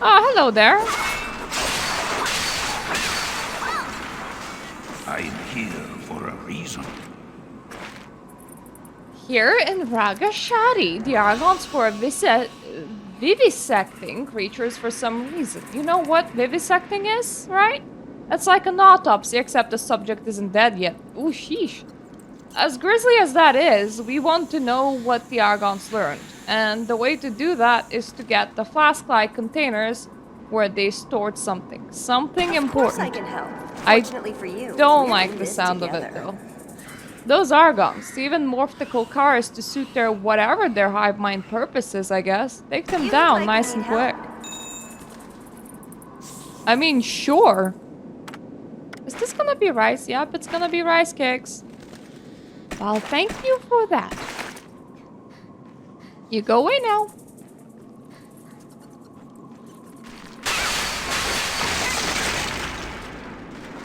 Oh, hello there. I'm here for a reason. Here in Ragashari, the Argons were vivisecting creatures for some reason. You know what vivisecting is, right? It's like an autopsy, except the subject isn't dead yet. Ooh, sheesh. As grisly as that is, we want to know what the Argons learned. And the way to do that is to get the flask-like containers where they stored something. Something important. Of course I can help. I Fortunately for you, don't we're like in the this sound of it, together. though. Those Argons even morphed the Kolkaris to suit their whatever their hive mind purposes, I guess. Take them You down look like nice you and need quick. help. I mean, sure. Is this gonna be rice? Yep, it's gonna be rice cakes. Well, thank you for that. You go away now.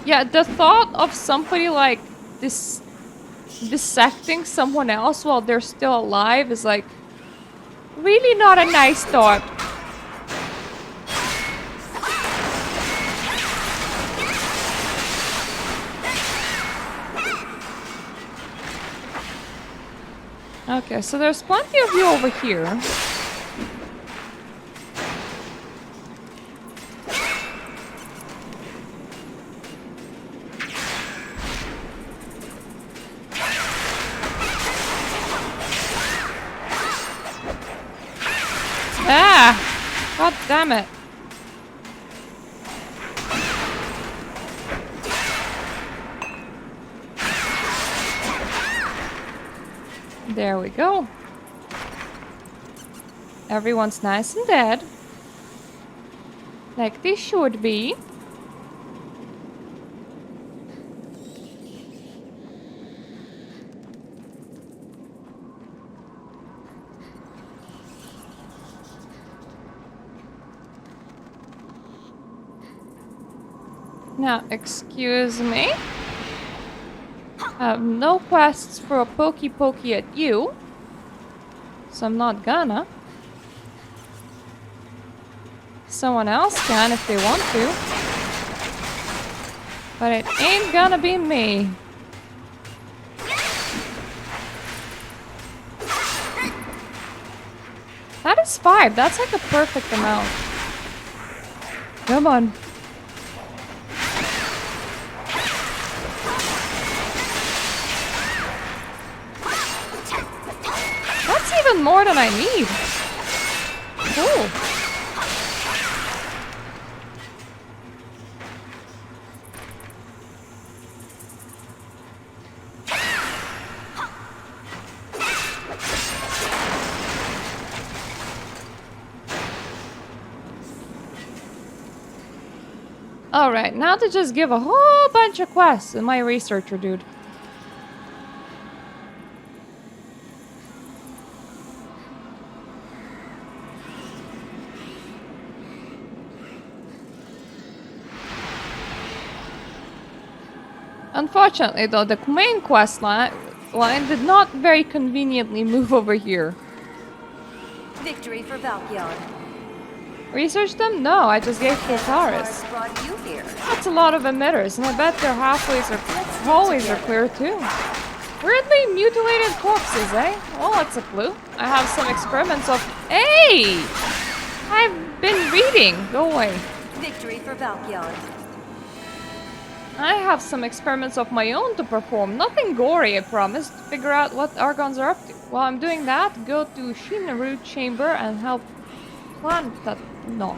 Yeah, the thought of somebody like this dissecting someone else while they're still alive is like really not a nice thought. Okay, so there's plenty of you over here. Ah! God damn it. There we go. Everyone's nice and dead. Like they should be. Now, excuse me. I have no quests for a pokey pokey at you. So I'm not gonna. Someone else can if they want to. But it ain't gonna be me. That is 5. That's like a perfect amount. Come on. That's even more than I need. Cool. Alright, now to just give a whole bunch of quests to my researcher dude. Unfortunately though, the main quest line did not very conveniently move over here. Victory for Valkyon. Research them? No, I just gave full Taurus. Brought you here. That's a lot of emitters, and I bet their hallways are clear too. Weirdly mutilated corpses, eh? Well, that's a clue. I have some experiments of... Hey! I've been reading. Go away. Victory for Valkyon. I have some experiments of my own to perform. Nothing gory, I promise. To figure out what Argons are up to. While I'm doing that, go to Shinaru Chamber and help plant that... No.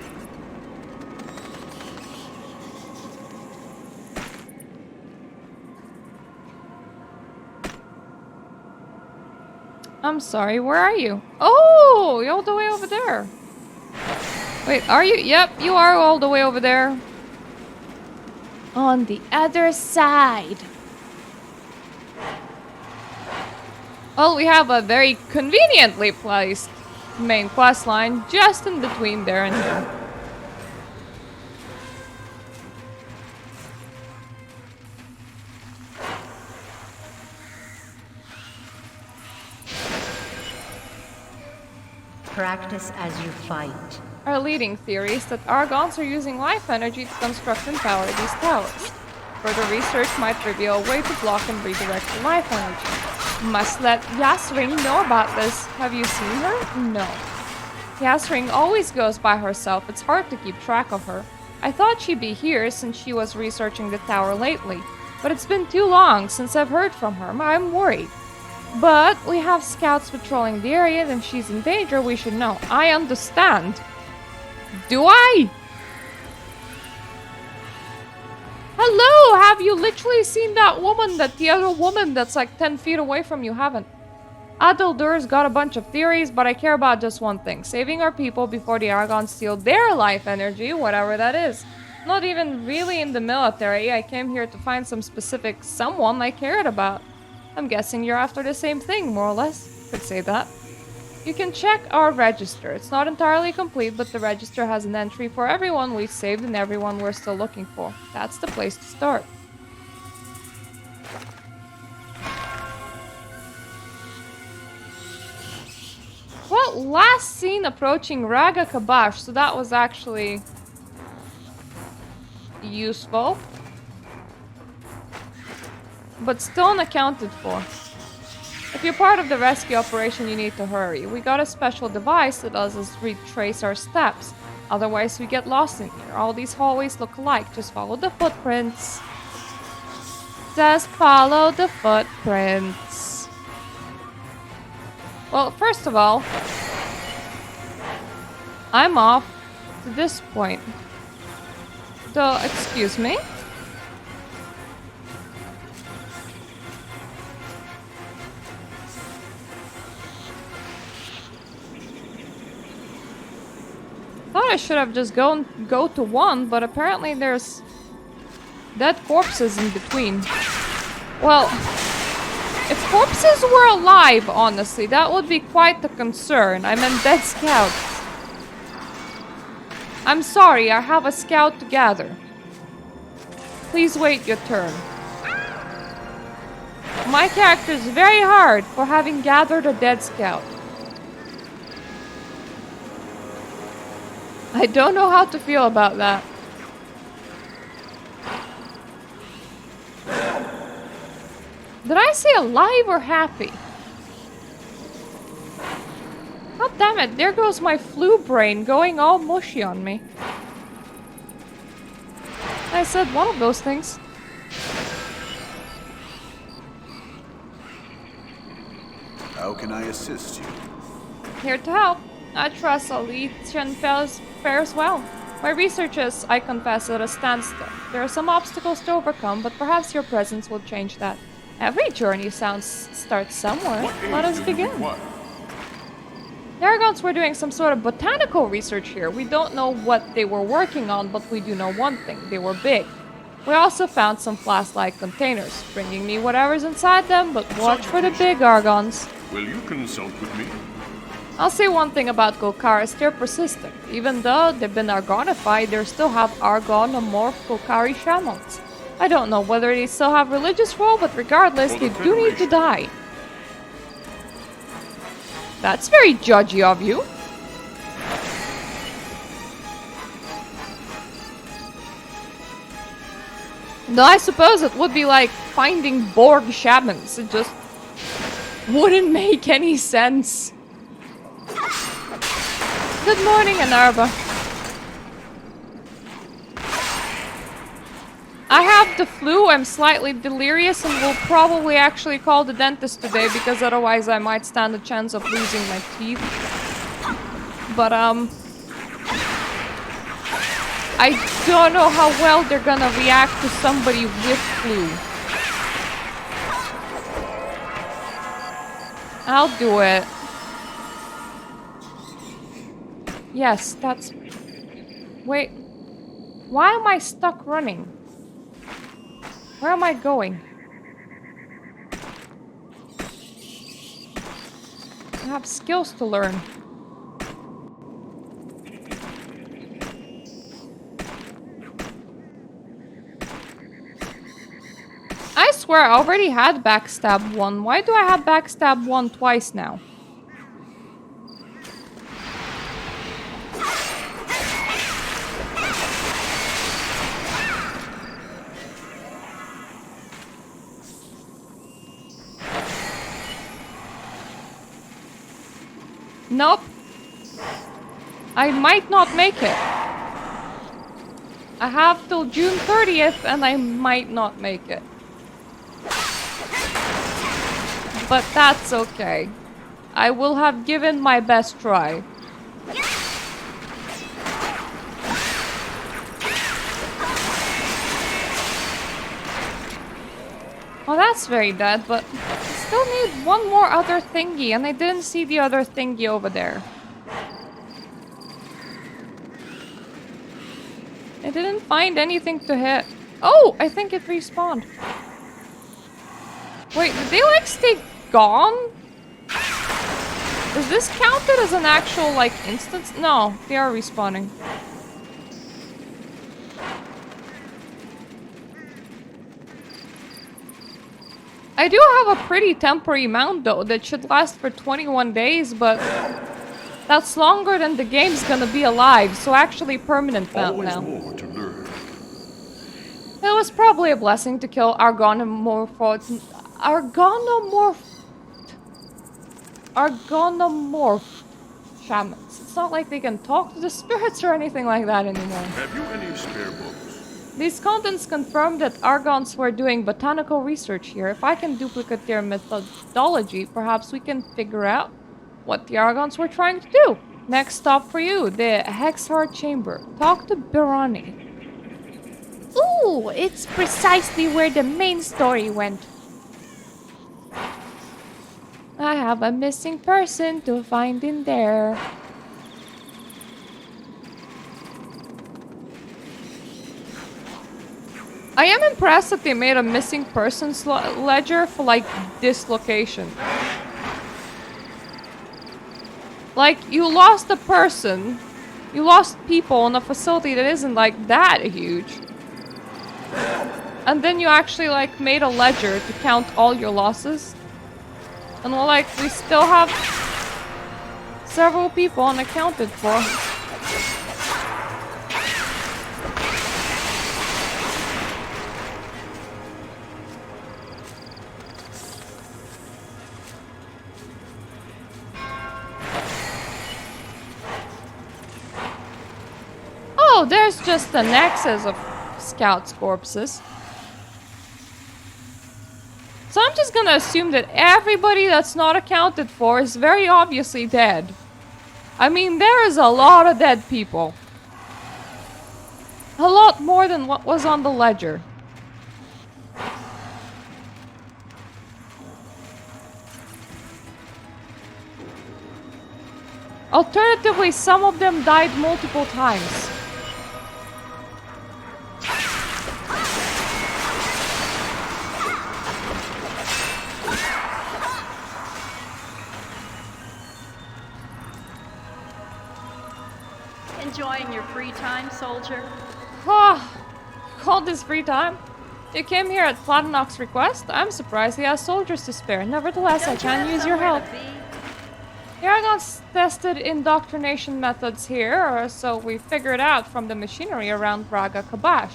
I'm sorry, where are you? Oh, you're all the way over there. Wait, are you? Yep, you are all the way over there. On the other side. Well, we have a very conveniently placed main quest line just in between there and here. Practice as you fight. Our leading theory is that Argons are using life energy to construct and power these towers. Further research might reveal a way to block and redirect the life energy. Must let Yasring know about this. Have you seen her? No. Yasring always goes by herself. It's hard to keep track of her. I thought she'd be here since she was researching the tower lately. But it's been too long since I've heard from her. I'm worried. But we have scouts patrolling the area, and if she's in danger, we should know. I understand. Do I? Hello! Have you literally seen that woman? That the other woman that's like 10 feet away from you haven't. Adaldur's got a bunch of theories, but I care about just one thing. Saving our people before the Argons steal their life energy, whatever that is. Not even really in the military. I came here to find some specific someone I cared about. I'm guessing you're after the same thing, more or less. Could say that. You can check our register. It's not entirely complete, but the register has an entry for everyone we saved and everyone we're still looking for. That's the place to start. Well, last seen approaching Raga Kabash, so that was actually useful. But still unaccounted for. If you're part of the rescue operation, you need to hurry. We got a special device that lets us retrace our steps. Otherwise, we get lost in here. All these hallways look alike. Just follow the footprints. Just follow the footprints. Well, first of all, I'm off to this point. So, excuse me? Thought I should have just go to one, but apparently there's dead corpses in between. Well, if corpses were alive, honestly, that would be quite the concern. I meant dead scouts. I'm sorry, I have a scout to gather. Please wait your turn. My character is very hard for having gathered a dead scout. I don't know how to feel about that. Did I say alive or happy? God damn it, there goes my flu brain going all mushy on me. I said one of those things. How can I assist you? Here to help. I trust Aletian fares well. My research is, I confess, at a standstill. There are some obstacles to overcome, but perhaps your presence will change that. Every journey starts somewhere. Let us begin. The Argons were doing some sort of botanical research here. We don't know what they were working on, but we do know one thing. They were big. We also found some flask-like containers, bringing me whatever's inside them, but watch for the big Argons. Will you consult with me? I'll say one thing about Golcaris, they're persistent. Even though they've been Argonified, they still have Argonomorph Golcari shamans. I don't know whether they still have religious role, but regardless, they do need to die. That's very judgy of you. Though I suppose it would be like finding Borg shamans. It just wouldn't make any sense. Good morning, Anarva. I have the flu, I'm slightly delirious, and will probably actually call the dentist today because otherwise I might stand a chance of losing my teeth. But, I don't know how well they're gonna react to somebody with flu. I'll do it. Yes, that's... Wait. Why am I stuck running? Where am I going? I have skills to learn. I swear I already had backstab 1. Why do I have backstab 1 twice now? Nope. I might not make it. I have till June 30th and I might not make it. But that's okay. I will have given my best try. Well, that's very dead, but I still need one more other thingy, and I didn't see the other thingy over there. I didn't find anything to hit. Oh, I think it respawned. Wait, did they like stay gone? Is this counted as an actual like instance? No, they are respawning. I do have a pretty temporary mount though that should last for 21 days, but that's longer than the game's gonna be alive, so actually permanent mount now. More to learn. It was probably a blessing to kill Argonomorph shamans. It's not like they can talk to the spirits or anything like that anymore. Have you any spare books? These contents confirm that Argons were doing botanical research here. If I can duplicate their methodology, perhaps we can figure out what the Argons were trying to do. Next stop for you, the Hexhard Chamber. Talk to Birani. Ooh, it's precisely where the main story went. I have a missing person to find in there. I am impressed that they made a missing persons ledger for like this location. Like, you lost a person, you lost people in a facility that isn't like that huge. And then you actually like made a ledger to count all your losses. And well, like we still have several people unaccounted for. Oh, there's just an excess of scouts' corpses. So I'm just gonna assume that everybody that's not accounted for is very obviously dead. I mean, there is a lot of dead people. A lot more than what was on the ledger. Alternatively, some of them died multiple times. Enjoying your free time, soldier? Called this free time? You came here at Platinock's request? I'm surprised he has soldiers to spare. Nevertheless, I can use your help. Aragon's tested indoctrination methods here, so we figured out from the machinery around Braga Kabash.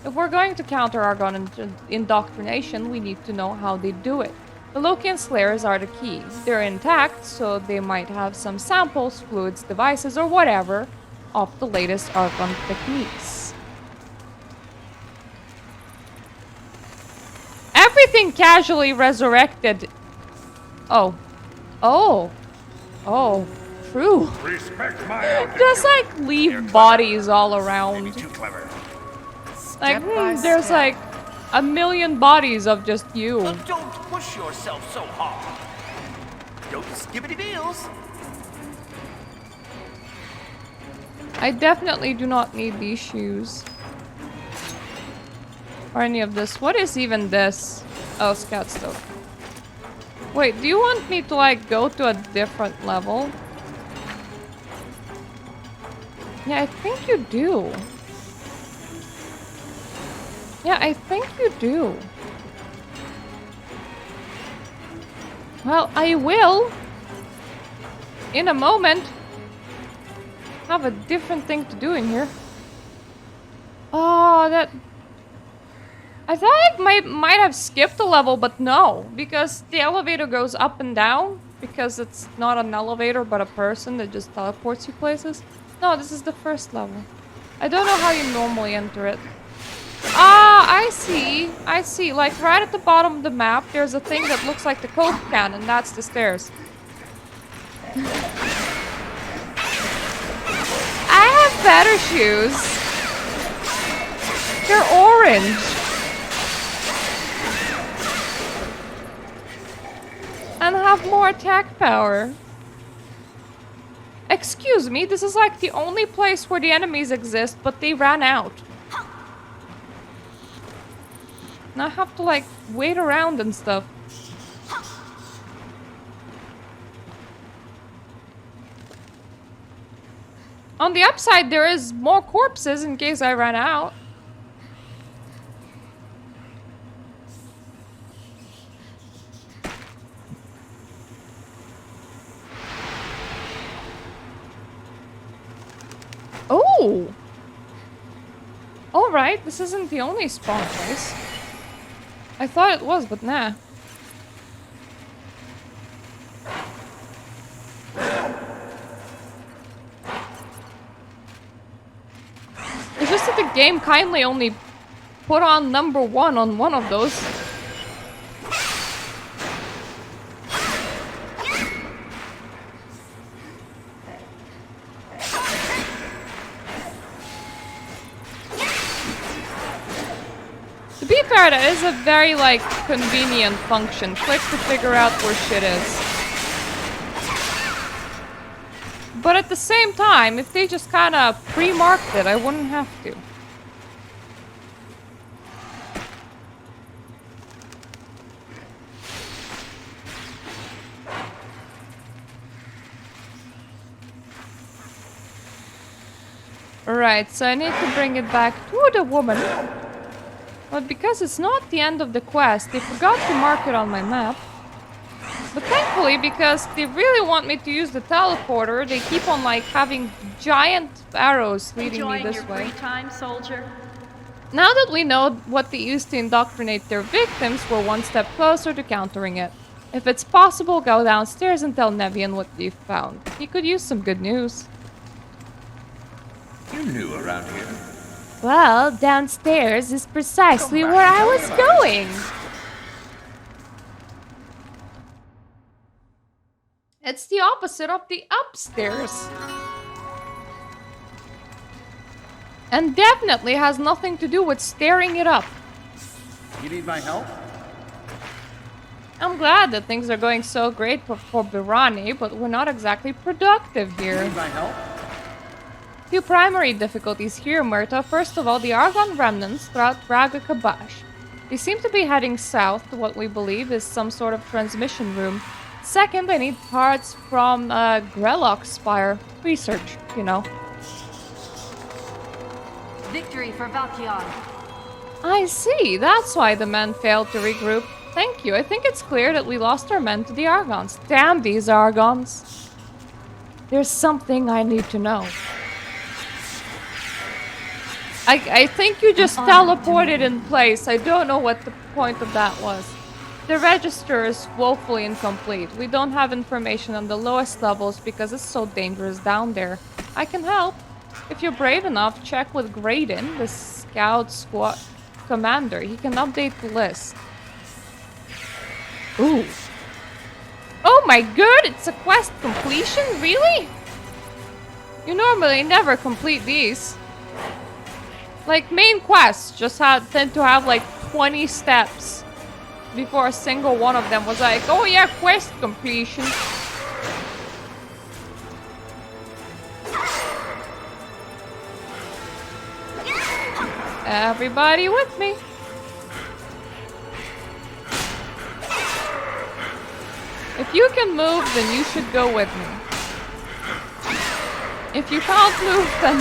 If we're going to counter Aragon indoctrination, we need to know how they do it. The Lokian Slayers are the key. They're intact, so they might have some samples, fluids, devices, or whatever of the latest Archon techniques. Everything casually resurrected. Oh. Oh, true. Respect my Just like leave bodies all around. too clever. Like, there's like a million bodies of just you. Don't push yourself so hard. Don't skibbity deals. I definitely do not need these shoes. Or any of this. What is even this? Oh, scout stuff. Wait, do you want me to like go to a different level? Yeah, I think you do. Yeah, I think you do. Well, I will. In a moment. Have a different thing to do in here. Oh, that... I thought I might have skipped a level, but no. Because the elevator goes up and down. Because it's not an elevator, but a person that just teleports you places. No, this is the first level. I don't know how you normally enter it. Ah, I see. I see. Like, right at the bottom of the map, there's a thing that looks like the Coke can, and that's the stairs. I have better shoes. They're orange. And have more attack power. Excuse me, this is like the only place where the enemies exist, but they ran out. And I have to like wait around and stuff. On the upside, there is more corpses in case I ran out. Oh! Alright, this isn't the only spawn place. I thought it was, but nah. It's just that the game kindly only put on number 1 on one of those. To be fair, that is a very, like, convenient function. Quick to figure out where shit is. But at the same time, if they just kind of pre-marked it, I wouldn't have to. Alright, so I need to bring it back to the woman. But because it's not the end of the quest, they forgot to mark it on my map. But thankfully, because they really want me to use the teleporter, they keep on like having giant arrows leading Enjoying me this your way. free time, soldier? Now that we know what they used to indoctrinate their victims, we're one step closer to countering it. If it's possible, go downstairs and tell Nevian what you've found. He could use some good news. You new around here? Well, downstairs is precisely where I was going. It's the opposite of the upstairs. And definitely has nothing to do with staring it up. You need my help? I'm glad that things are going so great for Birani, but we're not exactly productive here. Need my help? Two primary difficulties here, Myrta. First of all, the Argon remnants throughout Braga Kabash. They seem to be heading south to what we believe is some sort of transmission room. Second, I need parts from Grellock's Spire. Research, you know. Victory for Valkion. I see. That's why the men failed to regroup. Thank you. I think it's clear that we lost our men to the Argons. Damn these Argons. There's something I need to know. I think you just teleported in place. I don't know what the point of that was. The register is woefully incomplete. We don't have information on the lowest levels because it's so dangerous down there. I can help. If you're brave enough, check with Graydon, the scout squad commander. He can update the list. Ooh. Oh my god, it's a quest completion? Really? You normally never complete these. Like, main quests just tend to have like 20 steps before a single one of them was like, oh yeah, quest completion. Everybody with me. If you can move, then you should go with me. If you can't move, then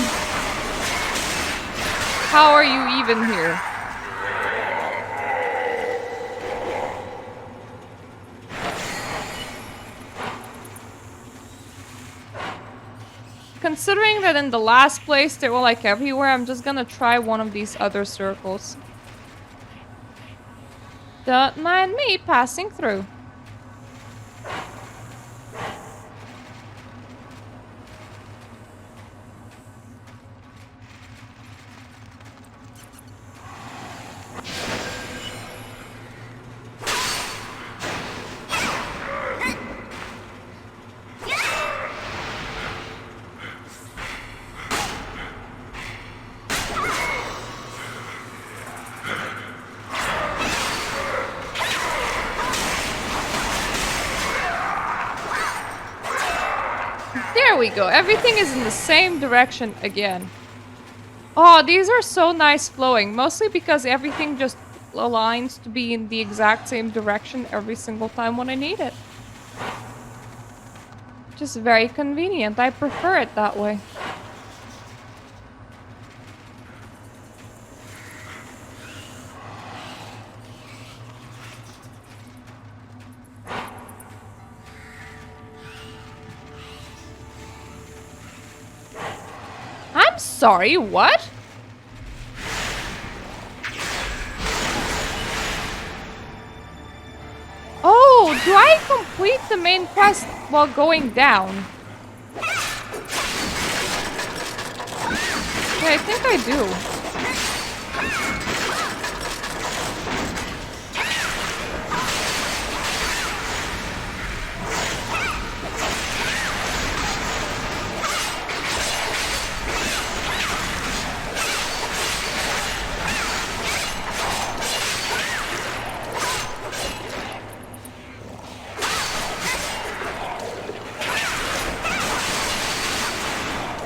how are you even here? Considering that in the last place they were like everywhere, I'm just gonna try one of these other circles. Don't mind me passing through. There we go. Everything is in the same direction again. Oh, these are so nice flowing. Mostly because everything just aligns to be in the exact same direction every single time when I need it. Just very convenient. I prefer it that way. I'm sorry, what? Oh, do I complete the main quest while going down? Yeah, I think I do.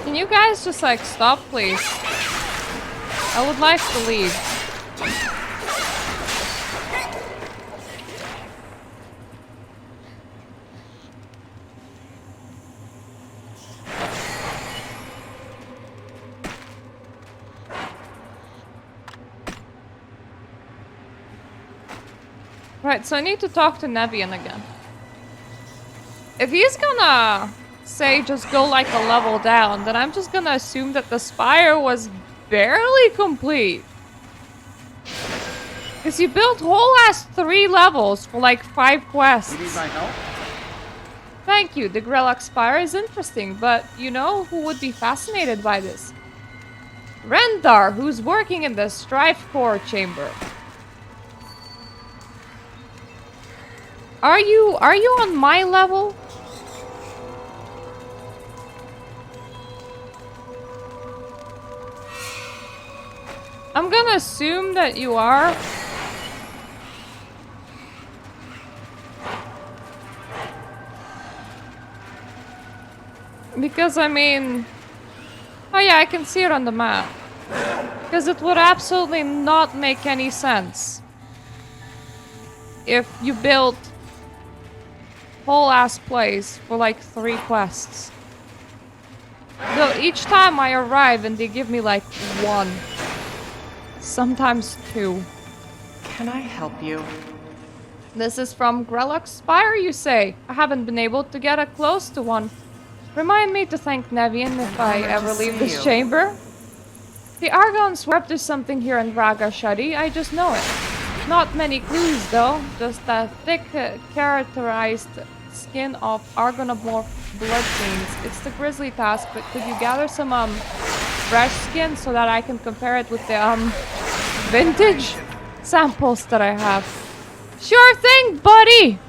Can you guys just like stop, please? I would like to leave. Right, so I need to talk to Nevian again. If he's gonna say just go like a level down, then I'm just gonna assume that the spire was barely complete. Because you built whole ass 3 levels for like 5 quests. You need my help? Thank you, the Grellock Spire is interesting, but you know who would be fascinated by this? Rendar, who's working in the Strife Core chamber. Are you on my level? I'm gonna assume that you are. Because I mean... Oh yeah, I can see it on the map. Because it would absolutely not make any sense if you built whole ass place for like 3 quests. Though each time I arrive and they give me like 1. Sometimes 2. Can I help you? This is from Grellock Spire, you say? I haven't been able to get up close to one. Remind me to thank Nevian if I ever leave this chamber. The Argons were up to something here in Vraga Shadi, I just know it. Not many clues though, just a thick, characterized skin of Argonomorph bloodstains. It's the grisly task, but could you gather some fresh skin so that I can compare it with the vintage samples that I have? Sure thing, buddy!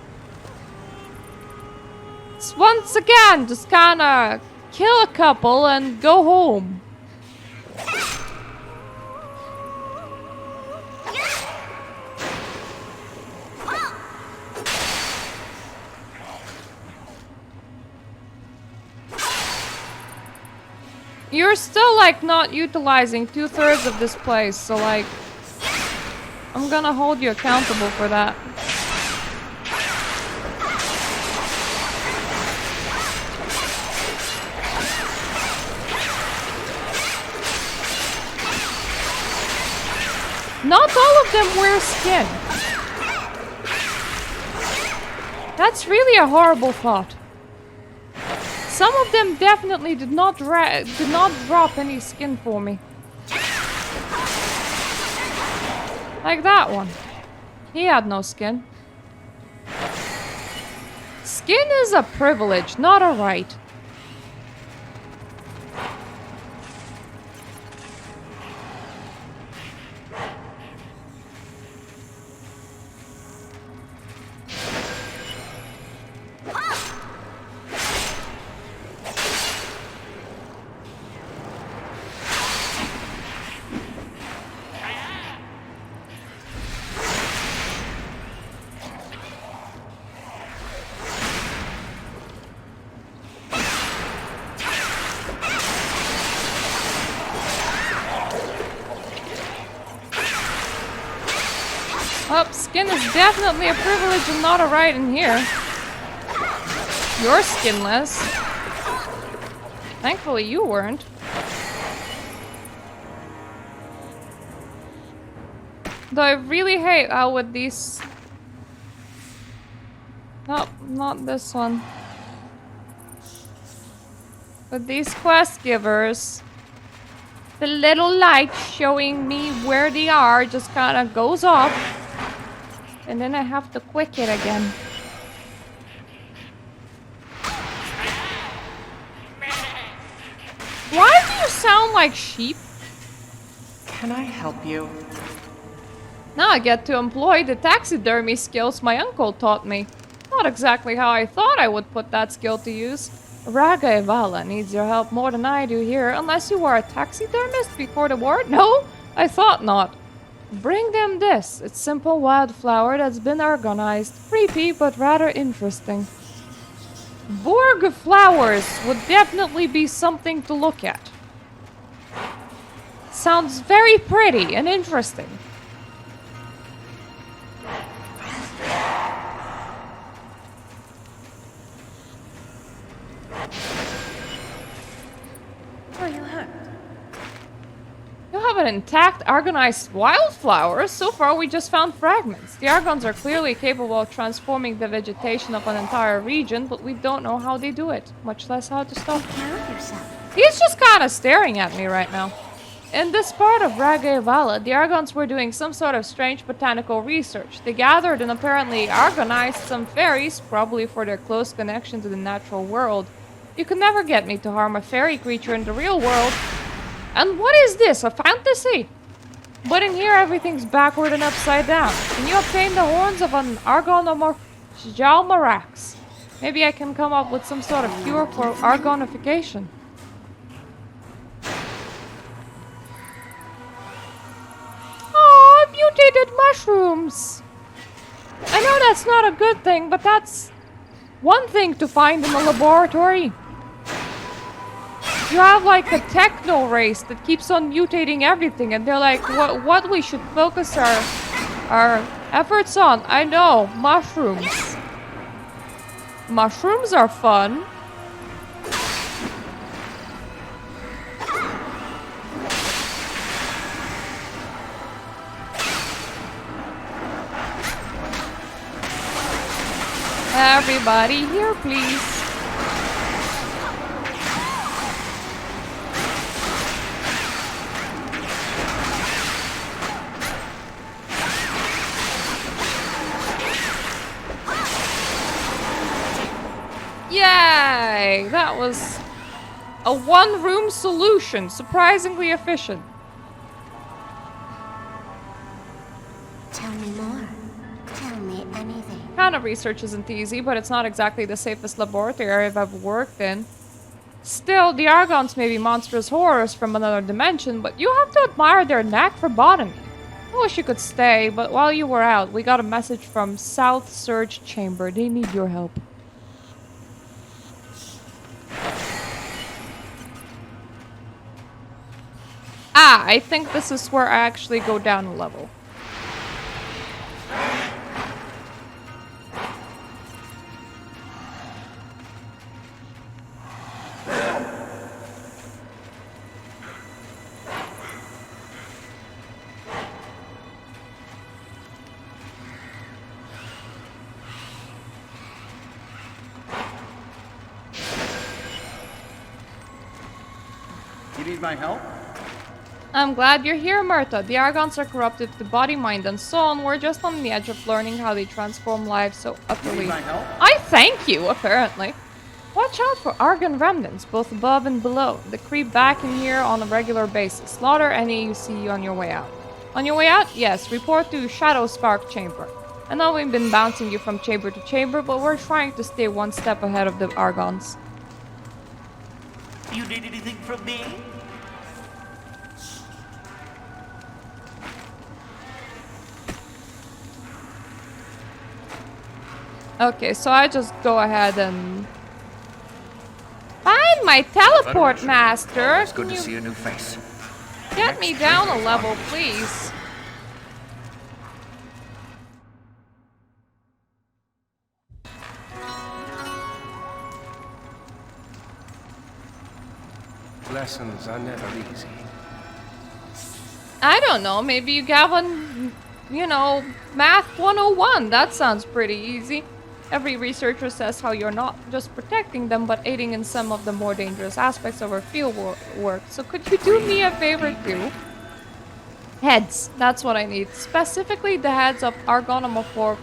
So once again, just kinda kill a couple and go home. You're still like not utilizing 2/3 of this place, so like I'm gonna hold you accountable for that. Not all of them wear skin. That's really a horrible thought. Some of them definitely did not drop any skin for me. Like that one. He had no skin. Skin is a privilege, not a right. Well, skin is definitely a privilege and not a right in here. You're skinless. Thankfully you weren't. Though I really hate how with these... Nope, not this one. With these quest givers, the little light showing me where they are just kind of goes off. And then I have to quick it again. Why do you sound like sheep? Can I help you? Now I get to employ the taxidermy skills my uncle taught me. Not exactly how I thought I would put that skill to use. Raga Evala needs your help more than I do here, unless you were a taxidermist before the war? No, I thought not. Bring them this. It's simple wildflower that's been organized. Creepy, but rather interesting. Borg flowers would definitely be something to look at. Sounds very pretty and interesting. Are you hurt? You have an intact Argonized wildflower? So far, we just found fragments. The Argons are clearly capable of transforming the vegetation of an entire region, but we don't know how they do it, much less how to stop Take care of yourself. He's just kind of staring at me right now. In this part of Ragavala, the Argons were doing some sort of strange botanical research. They gathered and apparently Argonized some fairies, probably for their close connection to the natural world. You could never get me to harm a fairy creature in the real world. And what is this, a fantasy? But in here everything's backward and upside down. Can you obtain the horns of an Argonomorph Maybe I can come up with some sort of cure for Argonification. Oh, mutated mushrooms! I know that's not a good thing, but that's one thing to find in a laboratory. You have like a techno race that keeps on mutating everything, and they're like, what we should focus our efforts on? I know, mushrooms. Mushrooms are fun. Everybody here, please. Yay! That was a one-room solution, surprisingly efficient. Tell me more. Tell me anything. Kind of research isn't easy, but it's not exactly the safest laboratory I've ever worked in. Still, the Argons may be monstrous horrors from another dimension, but you have to admire their knack for botany. I wish you could stay, but while you were out, we got a message from South Surge Chamber. They need your help. Ah, I think this is where I actually go down a level. You need my help? I'm glad you're here, Myrta. The Argons are corrupted to body, mind, and soul, and we're just on the edge of learning how they transform lives so utterly. Need my help? I thank you, apparently. Watch out for Argon remnants, both above and below. They creep back in here on a regular basis. Slaughter any you see on your way out. On your way out? Yes, report to Shadow Spark Chamber. I know we've been bouncing you from chamber to chamber, but we're trying to stay one step ahead of the Argons. You need anything from me? Okay, so I just go ahead and find my teleport master. It's good to see a new face. Get me down a level, please. Lessons are never easy. I don't know, maybe you got one, you know, Math 101. That sounds pretty easy. Every researcher says how you're not just protecting them, but aiding in some of the more dangerous aspects of our field work. So could you do me a favor too? Heads. That's what I need. Specifically the heads of Argonomorph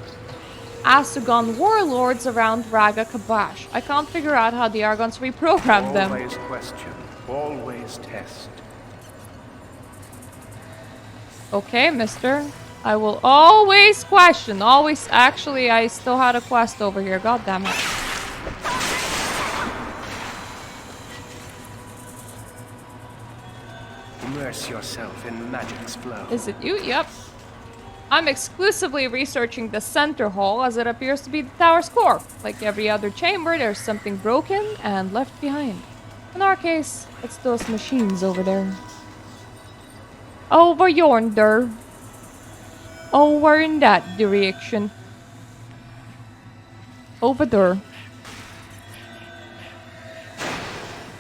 Asugon warlords around Raga Kabash. I can't figure out how the Argons reprogrammed them. Always question. Always test. Okay, mister. I will always question. Always. Actually, I still had a quest over here. God damn it. Immerse yourself in magic's flow. Is it you? Yep. I'm exclusively researching the center hall as it appears to be the tower's core. Like every other chamber, there's something broken and left behind. In our case, it's those machines over there. Over yonder. Over in that direction. Over there.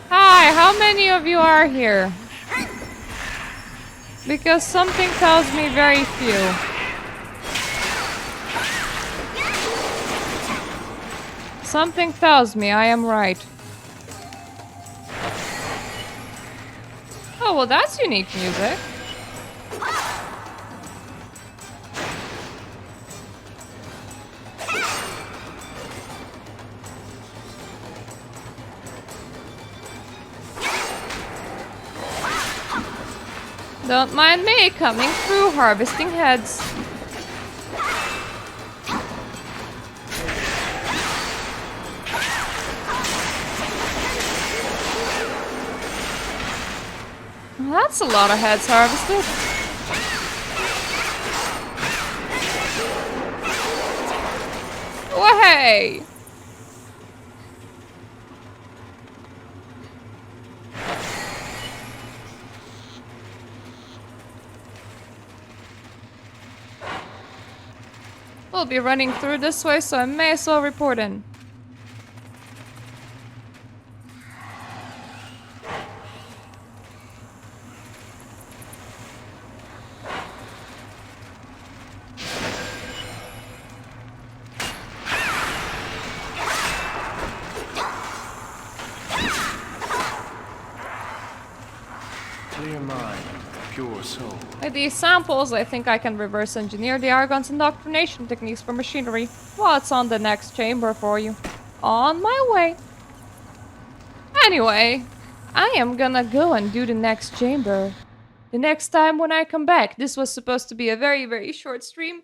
Hi, how many of you are here? Because something tells me very few. Something tells me I am right. Oh, well, that's unique music. Don't mind me coming through harvesting heads. That's a lot of heads harvested. Way! We'll be running through this way, so I may as well report in. Clear mind, pure soul. With these samples, I think I can reverse engineer the Argon's indoctrination techniques for machinery. What's on the next chamber for you? On my way. Anyway, I am gonna go and do the next chamber. The next time when I come back. This was supposed to be a very, very short stream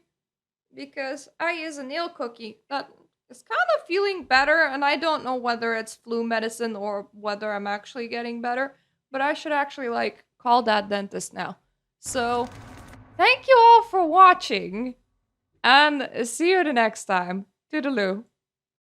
because I use a nail cookie that is kind of feeling better, and I don't know whether it's flu medicine or whether I'm actually getting better, but I should actually like call that dentist now. So, thank you all for watching, and see you the next time. Toodaloo.